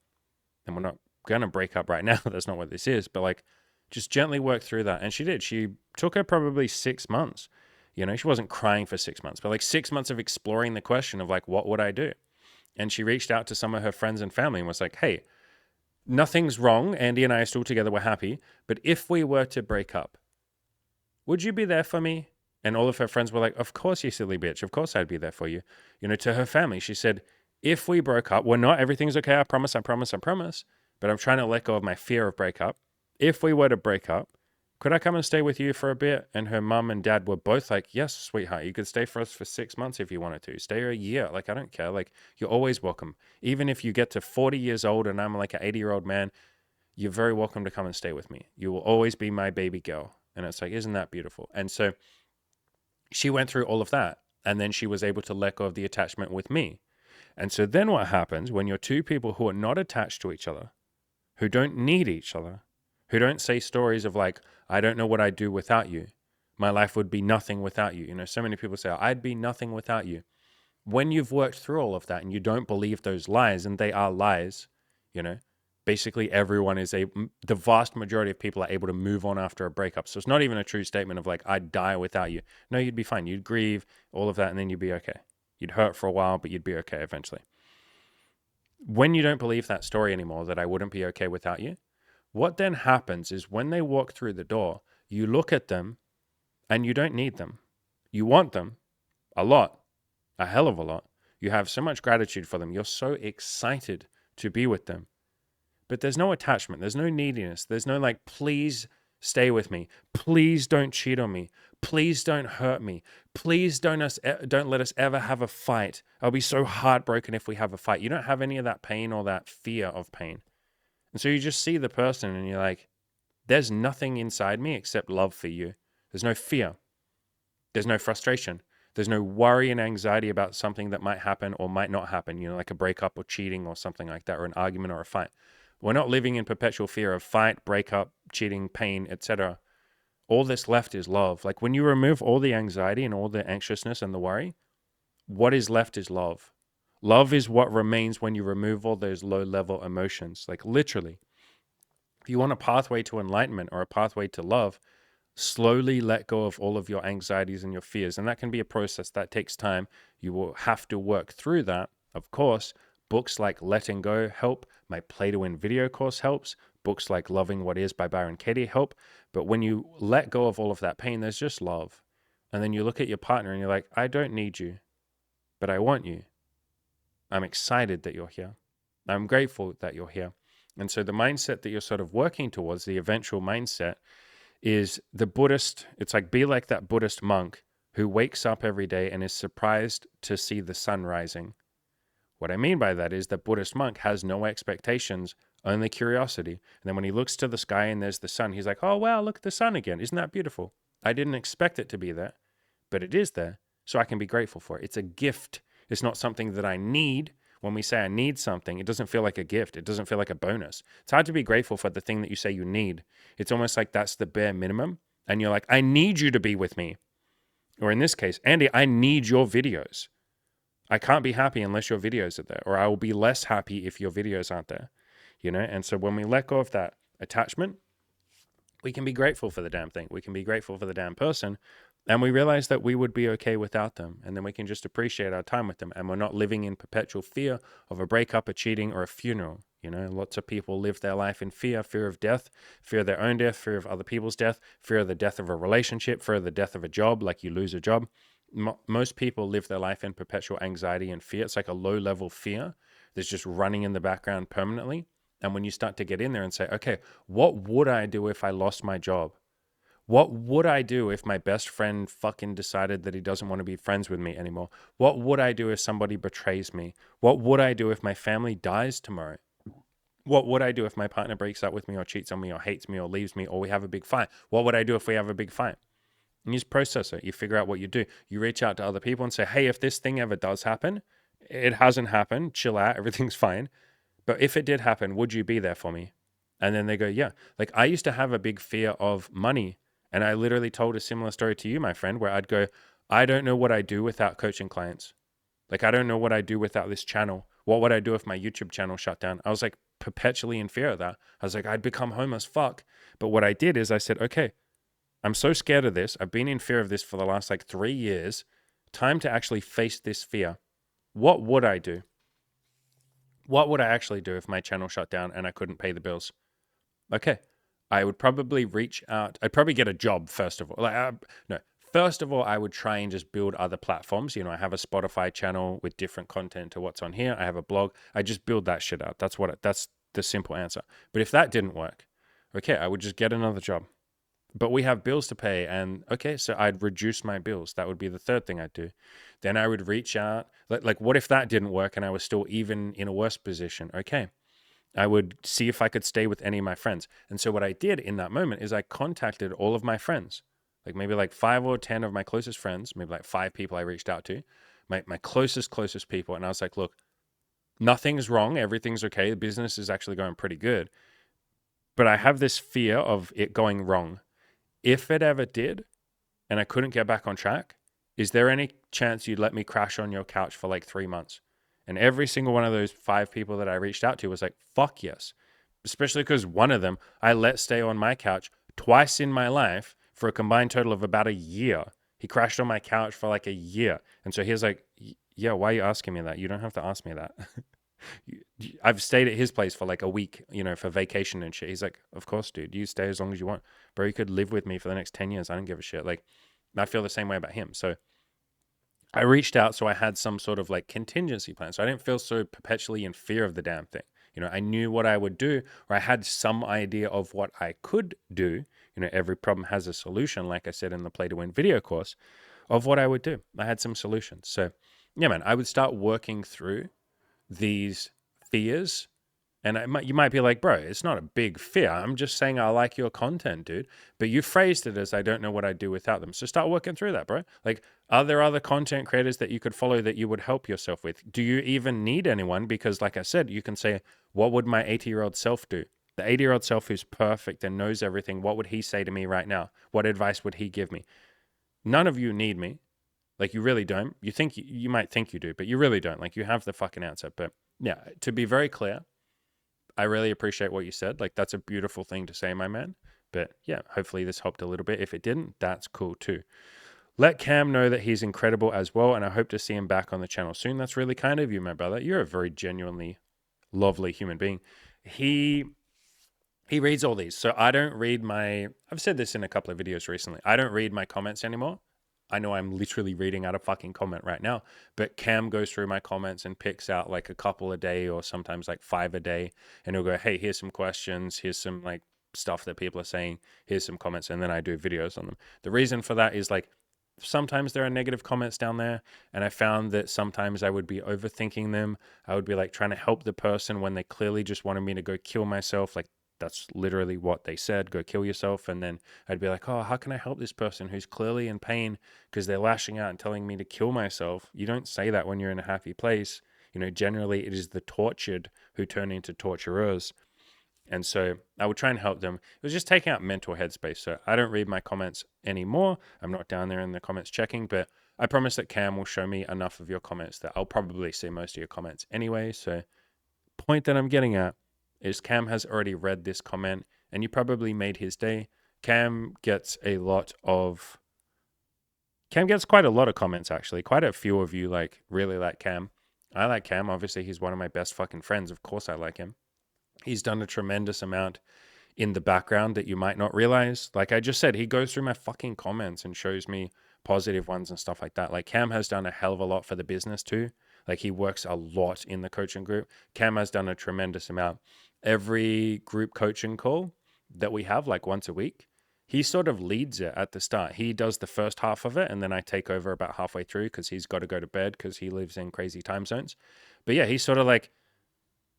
and we're not going to break up right now. That's not what this is. But like, just gently work through that. And she did. She took her probably 6 months. You know, she wasn't crying for 6 months, but like 6 months of exploring the question of like, what would I do? And she reached out to some of her friends and family and was like, hey, nothing's wrong. Andy and I are still together. We're happy. But if we were to break up, would you be there for me? And all of her friends were like, of course, you silly bitch. Of course I'd be there for you. You know, to her family, she said, if we broke up, everything's okay. I promise, I promise, I promise. But I'm trying to let go of my fear of breakup. If we were to break up, could I come and stay with you for a bit? And her mum and dad were both like, yes, sweetheart, you could stay for us for 6 months if you wanted to. Stay a year. Like, I don't care. Like, you're always welcome. Even if you get to 40 years old and I'm like an 80-year-old man, you're very welcome to come and stay with me. You will always be my baby girl. And it's like, isn't that beautiful? And so she went through all of that. And then she was able to let go of the attachment with me. And so then what happens when you're two people who are not attached to each other, who don't need each other, who don't say stories of like, I don't know what I'd do without you. My life would be nothing without you. You know, so many people say, I'd be nothing without you. When you've worked through all of that and you don't believe those lies, and they are lies, you know, basically everyone the vast majority of people are able to move on after a breakup. So it's not even a true statement of like, I'd die without you. No, you'd be fine. You'd grieve, all of that, and then you'd be okay. You'd hurt for a while, but you'd be okay eventually. When you don't believe that story anymore, that I wouldn't be okay without you, what then happens is when they walk through the door, you look at them and you don't need them. You want them a lot, a hell of a lot. You have so much gratitude for them. You're so excited to be with them. But there's no attachment. There's no neediness. There's no like, please stay with me. Please don't cheat on me. Please don't hurt me. Please don't let us ever have a fight. I'll be so heartbroken if we have a fight. You don't have any of that pain or that fear of pain. And so you just see the person and you're like, there's nothing inside me except love for you. There's no fear. There's no frustration. There's no worry and anxiety about something that might happen or might not happen, like a breakup or cheating or something like that, or an argument or a fight. We're not living in perpetual fear of fight, breakup, cheating, pain, etc. All that's left is love. Like when you remove all the anxiety and all the anxiousness and the worry, what is left is love. Love is what remains when you remove all those low level emotions. Like literally, if you want a pathway to enlightenment or a pathway to love, slowly let go of all of your anxieties and your fears. And that can be a process that takes time. You will have to work through that. Of course, books like Letting Go help. My Play to Win video course helps. Books like Loving What Is by Byron Katie help. But when you let go of all of that pain, there's just love. And then you look at your partner and you're like, I don't need you, but I want you. I'm excited that you're here. I'm grateful that you're here. And so the mindset that you're sort of working towards, the eventual mindset, is the Buddhist. It's like, be like that Buddhist monk who wakes up every day and is surprised to see the sun rising. What I mean by that is the Buddhist monk has no expectations, only curiosity. And then when he looks to the sky and there's the sun, he's like, oh, wow, look at the sun again. Isn't that beautiful? I didn't expect it to be there, but it is there. So I can be grateful for it. It's a gift. It's not something that I need. When we say I need something, it doesn't feel like a gift. It doesn't feel like a bonus. It's hard to be grateful for the thing that you say you need. It's almost like that's the bare minimum. And you're like, I need you to be with me. Or in this case, Andy, I need your videos. I can't be happy unless your videos are there. Or I will be less happy if your videos aren't there. And so when we let go of that attachment, we can be grateful for the damn thing. We can be grateful for the damn person. And we realize that we would be okay without them. And then we can just appreciate our time with them. And we're not living in perpetual fear of a breakup, a cheating, or a funeral. Lots of people live their life in fear of death, fear of their own death, fear of other people's death, fear of the death of a relationship, fear of the death of a job, like you lose a job. Most people live their life in perpetual anxiety and fear. It's like a low-level fear that's just running in the background permanently. And when you start to get in there and say, okay, what would I do if I lost my job? What would I do if my best friend fucking decided that he doesn't want to be friends with me anymore? What would I do if somebody betrays me? What would I do if my family dies tomorrow? What would I do if my partner breaks up with me or cheats on me or hates me or leaves me or we have a big fight? What would I do if we have a big fight? And you just process it. You figure out what you do. You reach out to other people and say, hey, if this thing ever does happen, it hasn't happened, chill out, everything's fine. But if it did happen, would you be there for me? And then they go, yeah. Like I used to have a big fear of money. And I literally told a similar story to you, my friend, where I'd go, I don't know what I do without coaching clients. Like, I don't know what I do without this channel. What would I do if my YouTube channel shut down? I was like perpetually in fear of that. I was like, I'd become homeless, fuck. But what I did is I said, okay, I'm so scared of this. I've been in fear of this for the last 3 years. Time to actually face this fear. What would I do? What would I actually do if my channel shut down and I couldn't pay the bills? Okay, I would probably reach out. I'd probably get a job first of all. First of all, I would try and just build other platforms. I have a Spotify channel with different content to what's on here. I have a blog. I just build that shit out. That's the simple answer. But if that didn't work, okay, I would just get another job. But we have bills to pay, and okay, so I'd reduce my bills. That would be the third thing I'd do. Then I would reach out. Like, what if that didn't work and I was still even in a worse position? Okay, I would see if I could stay with any of my friends. And so what I did in that moment is I contacted all of my friends, like maybe 5 or 10 of my closest friends, maybe 5 people I reached out to, my closest people. And I was like, look, nothing's wrong. Everything's okay. The business is actually going pretty good. But I have this fear of it going wrong. If it ever did, and I couldn't get back on track, is there any chance you'd let me crash on your couch for 3 months? And every single one of those 5 people that I reached out to was like, fuck yes. Especially because one of them I let stay on my couch twice in my life for a combined total of about a year. He crashed on my couch for a year. And so he was like, yeah, why are you asking me that? You don't have to ask me that. I've stayed at his place for a week, for vacation and shit. He's like, of course, dude, you stay as long as you want. Bro, you could live with me for the next 10 years. I don't give a shit. I feel the same way about him. So I reached out, so I had some sort of contingency plan. So I didn't feel so perpetually in fear of the damn thing. I knew what I would do, or I had some idea of what I could do. Every problem has a solution, like I said in the Play to Win video course, of what I would do. I had some solutions. So yeah, man, I would start working through these fears And you might be like, bro, it's not a big fear. I'm just saying I like your content, dude. But you phrased it as I don't know what I'd do without them. So start working through that, bro. Like, are there other content creators that you could follow that you would help yourself with? Do you even need anyone? Because, like I said, you can say, what would my 80-year-old self do? The 80-year-old self who's perfect and knows everything, what would he say to me right now? What advice would he give me? None of you need me. Like, you really don't. You think you might think you do, but you really don't. Like, you have the fucking answer. But yeah, to be very clear, I really appreciate what you said. Like, that's a beautiful thing to say, my man. But yeah, hopefully this helped a little bit. If it didn't, that's cool too. Let Cam know that he's incredible as well, and I hope to see him back on the channel soon. That's really kind of you, my brother. You're a very genuinely lovely human being. He reads all these. So I don't read I've said this in a couple of videos recently. I don't read my comments anymore. I know I'm literally reading out a fucking comment right now, but Cam goes through my comments and picks out like a couple a day or sometimes like 5 a day. And he'll go, hey, here's some questions. Here's some like stuff that people are saying. Here's some comments. And then I do videos on them. The reason for that is like, sometimes there are negative comments down there. And I found that sometimes I would be overthinking them. I would be like trying to help the person when they clearly just wanted me to go kill myself. Like, that's literally what they said, go kill yourself. And then I'd be like, oh, how can I help this person who's clearly in pain because they're lashing out and telling me to kill myself? You don't say that when you're in a happy place. You know, generally it is the tortured who turn into torturers. And so I would try and help them. It was just taking out mental headspace. So I don't read my comments anymore. I'm not down there in the comments checking, but I promise that Cam will show me enough of your comments that I'll probably see most of your comments anyway. So point that I'm getting at is Cam has already read this comment and you probably made his day. Cam gets quite a lot of comments actually. Quite a few of you like really like Cam. I like Cam. Obviously, he's one of my best fucking friends. Of course I like him. He's done a tremendous amount in the background that you might not realize. Like I just said, he goes through my fucking comments and shows me positive ones and stuff like that. Like Cam has done a hell of a lot for the business too. Like he works a lot in the coaching group. Cam has done a tremendous amount. Every group coaching call that we have, like once a week, he sort of leads it at the start. He does the first half of it, and then I take over about halfway through because he's got to go to bed because he lives in crazy time zones. But yeah, he sort of like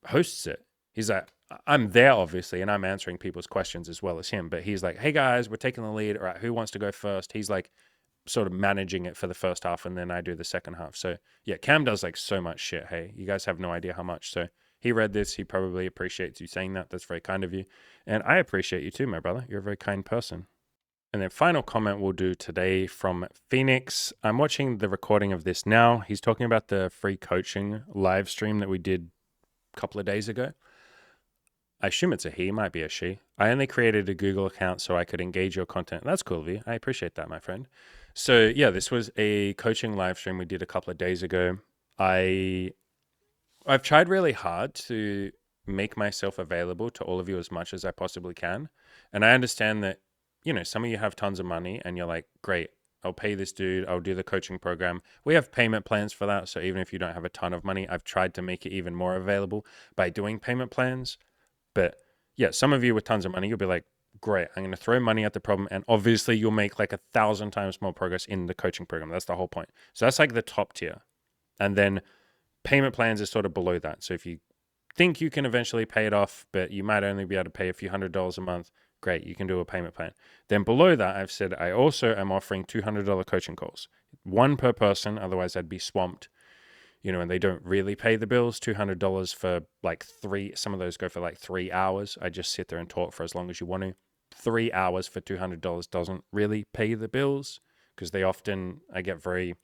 hosts it. He's like, I'm there obviously, and I'm answering people's questions as well as him. But he's like, hey guys, we're taking the lead. All right, who wants to go first? He's like sort of managing it for the first half, and then I do the second half. So yeah, Cam does like so much shit. Hey, you guys have no idea how much. So he read this. He probably appreciates you saying that. That's very kind of you. And I appreciate you too, my brother. You're a very kind person. And then final comment we'll do today from Phoenix. I'm watching the recording of this now. He's talking about the free coaching live stream that we did a couple of days ago. I assume it's a he, might be a she. I only created a Google account so I could engage your content. That's cool of you. I appreciate that, my friend. So yeah, this was a coaching live stream we did a couple of days ago. I've tried really hard to make myself available to all of you as much as I possibly can. And I understand that, you know, some of you have tons of money and you're like, great, I'll pay this dude, I'll do the coaching program. We have payment plans for that. So even if you don't have a ton of money, I've tried to make it even more available by doing payment plans. But yeah, some of you with tons of money, you'll be like, great, I'm going to throw money at the problem. And obviously you'll make like 1,000 times more progress in the coaching program. That's the whole point. So that's like the top tier. And then payment plans is sort of below that. So if you think you can eventually pay it off, but you might only be able to pay a few $100s a month, great, you can do a payment plan. Then below that, I've said I also am offering $200 coaching calls, one per person. Otherwise I'd be swamped, you know, and they don't really pay the bills. $200 for like some of those go for like 3 hours. I just sit there and talk for as long as you want to. 3 hours for $200 doesn't really pay the bills because I get very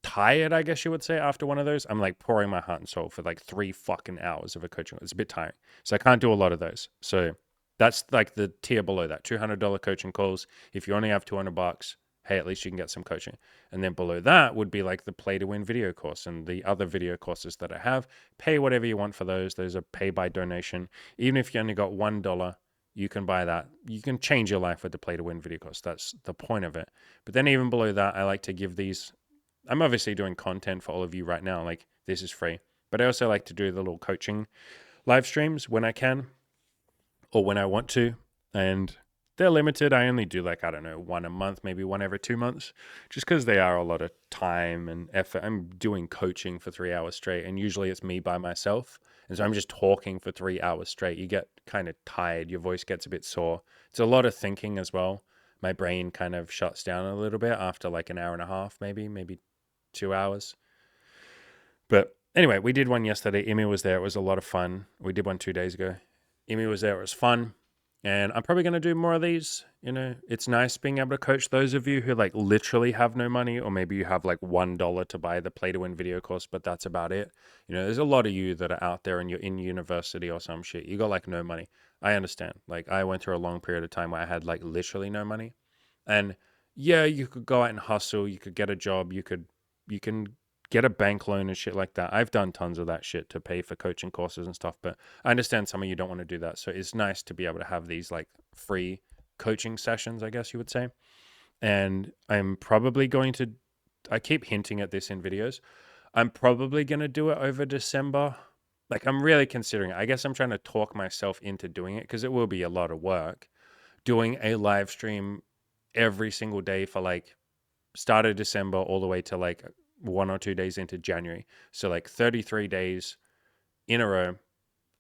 tired, I guess you would say, after one of those. I'm like pouring my heart and soul for like 3 fucking hours of a coaching. It's a bit tiring. So I can't do a lot of those. So that's like the tier below that, $200 coaching calls. If you only have $200, hey, at least you can get some coaching. And then below that would be like the play to win video course and the other video courses that I have. Pay whatever you want for those. Those are pay by donation. Even if you only got $1, you can buy that. You can change your life with the play to win video course. That's the point of it. But then even below that, I like to give these. I'm obviously doing content for all of you right now. Like this is free, but I also like to do the little coaching live streams when I can or when I want to. And they're limited. I only do like, I don't know, one a month, maybe one every 2 months, just because they are a lot of time and effort. I'm doing coaching for 3 hours straight. And usually it's me by myself. And so I'm just talking for 3 hours straight. You get kind of tired. Your voice gets a bit sore. It's a lot of thinking as well. My brain kind of shuts down a little bit after like an hour and a half, maybe 2 hours. But anyway, we did one yesterday. Imi was there. It was a lot of fun. We did one 2 days ago. Imi was there. It was fun. And I'm probably going to do more of these. You know, it's nice being able to coach those of you who like literally have no money, or maybe you have like $1 to buy the Play to Win video course, but that's about it. You know, there's a lot of you that are out there and you're in university or some shit. You got like no money. I understand. Like I went through a long period of time where I had like literally no money. And yeah, you could go out and hustle. You could get a job. You can get a bank loan and shit like that. I've done tons of that shit to pay for coaching courses and stuff, but I understand some of you don't want to do that. So it's nice to be able to have these like free coaching sessions, I guess you would say. And I'm probably going to, I keep hinting at this in videos. I'm probably going to do it over December. Like I'm really considering it. I guess I'm trying to talk myself into doing it because it will be a lot of work. Doing a live stream every single day for like start of December all the way to like 1 or 2 days into January. So like 33 days in a row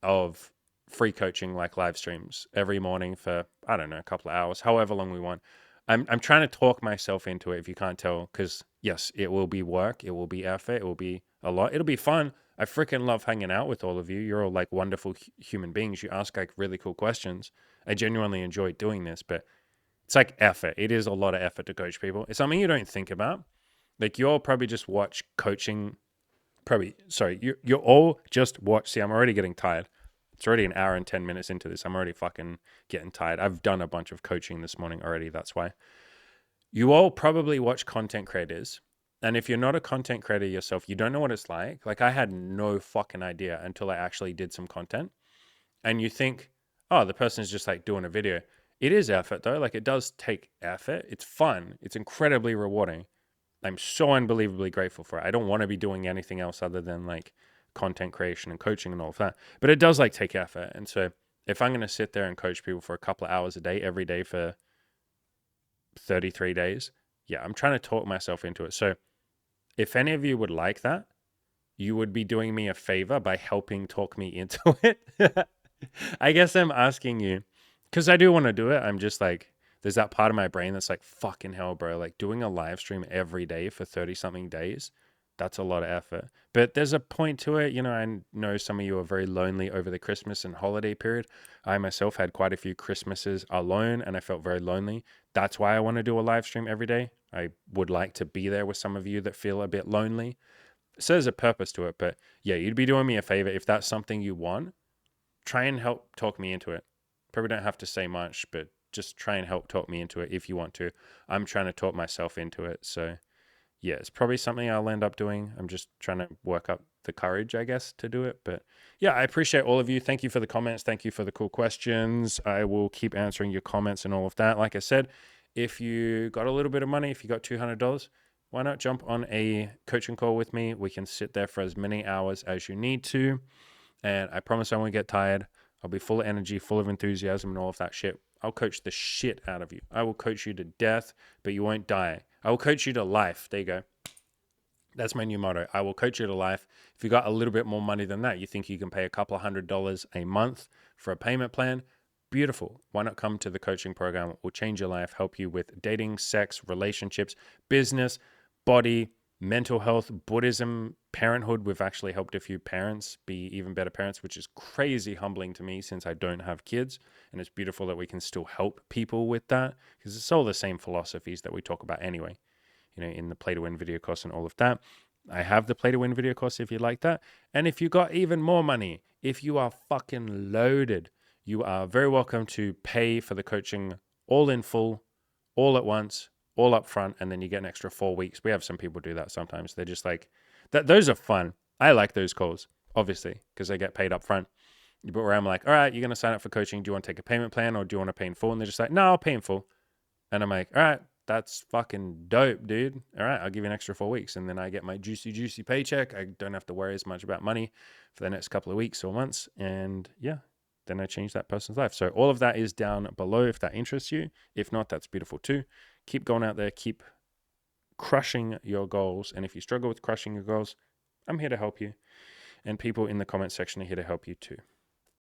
of free coaching, like live streams every morning for, I don't know, a couple of hours, however long we want. I'm trying to talk myself into it, if you can't tell, because yes, it will be work. It will be effort. It will be a lot. It'll be fun. I freaking love hanging out with all of you. You're all like wonderful human beings. You ask like really cool questions. I genuinely enjoy doing this, but it's like effort. It is a lot of effort to coach people. It's something you don't think about. Like you all probably just watch coaching. You all just watch. See, I'm already getting tired. It's already an hour and 10 minutes into this. I'm already fucking getting tired. I've done a bunch of coaching this morning already. That's why. You all probably watch content creators. And if you're not a content creator yourself, you don't know what it's like. Like I had no fucking idea until I actually did some content. And you think, oh, the person's just like doing a video. It is effort though. Like it does take effort. It's fun. It's incredibly rewarding. I'm so unbelievably grateful for it. I don't want to be doing anything else other than like content creation and coaching and all of that. But it does like take effort. And so if I'm going to sit there and coach people for a couple of hours a day, every day for 33 days, yeah, I'm trying to talk myself into it. So if any of you would like that, you would be doing me a favor by helping talk me into it. I guess I'm asking you because I do want to do it. I'm just like, there's that part of my brain that's like, fucking hell, bro. Like doing a live stream every day for 30 something days, that's a lot of effort. But there's a point to it. You know, I know some of you are very lonely over the Christmas and holiday period. I myself had quite a few Christmases alone and I felt very lonely. That's why I want to do a live stream every day. I would like to be there with some of you that feel a bit lonely. So there's a purpose to it. But yeah, you'd be doing me a favor if that's something you want. Try and help talk me into it. Probably don't have to say much, but just try and help talk me into it if you want to. I'm trying to talk myself into it. So yeah, it's probably something I'll end up doing. I'm just trying to work up the courage, I guess, to do it. But yeah, I appreciate all of you. Thank you for the comments. Thank you for the cool questions. I will keep answering your comments and all of that. Like I said, if you got a little bit of money, if you got $200, why not jump on a coaching call with me? We can sit there for as many hours as you need to. And I promise I won't get tired. I'll be full of energy, full of enthusiasm and all of that shit. I'll coach the shit out of you. I will coach you to death, but you won't die. I will coach you to life. There you go. That's my new motto. I will coach you to life. If you got a little bit more money than that, you think you can pay a couple of $100 a month for a payment plan, beautiful. Why not come to the coaching program? It will change your life, help you with dating, sex, relationships, business, body, mental health, Buddhism, parenthood. We've actually helped a few parents be even better parents, which is crazy humbling to me since I don't have kids. And it's beautiful that we can still help people with that because it's all the same philosophies that we talk about anyway, you know, in the Play to Win video course and all of that. I have the Play to Win video course if you like that. And if you got even more money, if you are fucking loaded, you are very welcome to pay for the coaching all in full, all at once, all up front, and then you get an extra 4 weeks. We have some people do that sometimes. They're just like, that. Those are fun. I like those calls, obviously, because they get paid up front. But where I'm like, all right, you're going to sign up for coaching. Do you want to take a payment plan or do you want to pay in full? And they're just like, no, I'll pay in full. And I'm like, all right, that's fucking dope, dude. All right, I'll give you an extra 4 weeks. And then I get my juicy paycheck. I don't have to worry as much about money for the next couple of weeks or months. And yeah, then I change that person's life. So all of that is down below if that interests you. If not, that's beautiful too. Keep going out there, keep crushing your goals. And if you struggle with crushing your goals, I'm here to help you. And people in the comment section are here to help you too.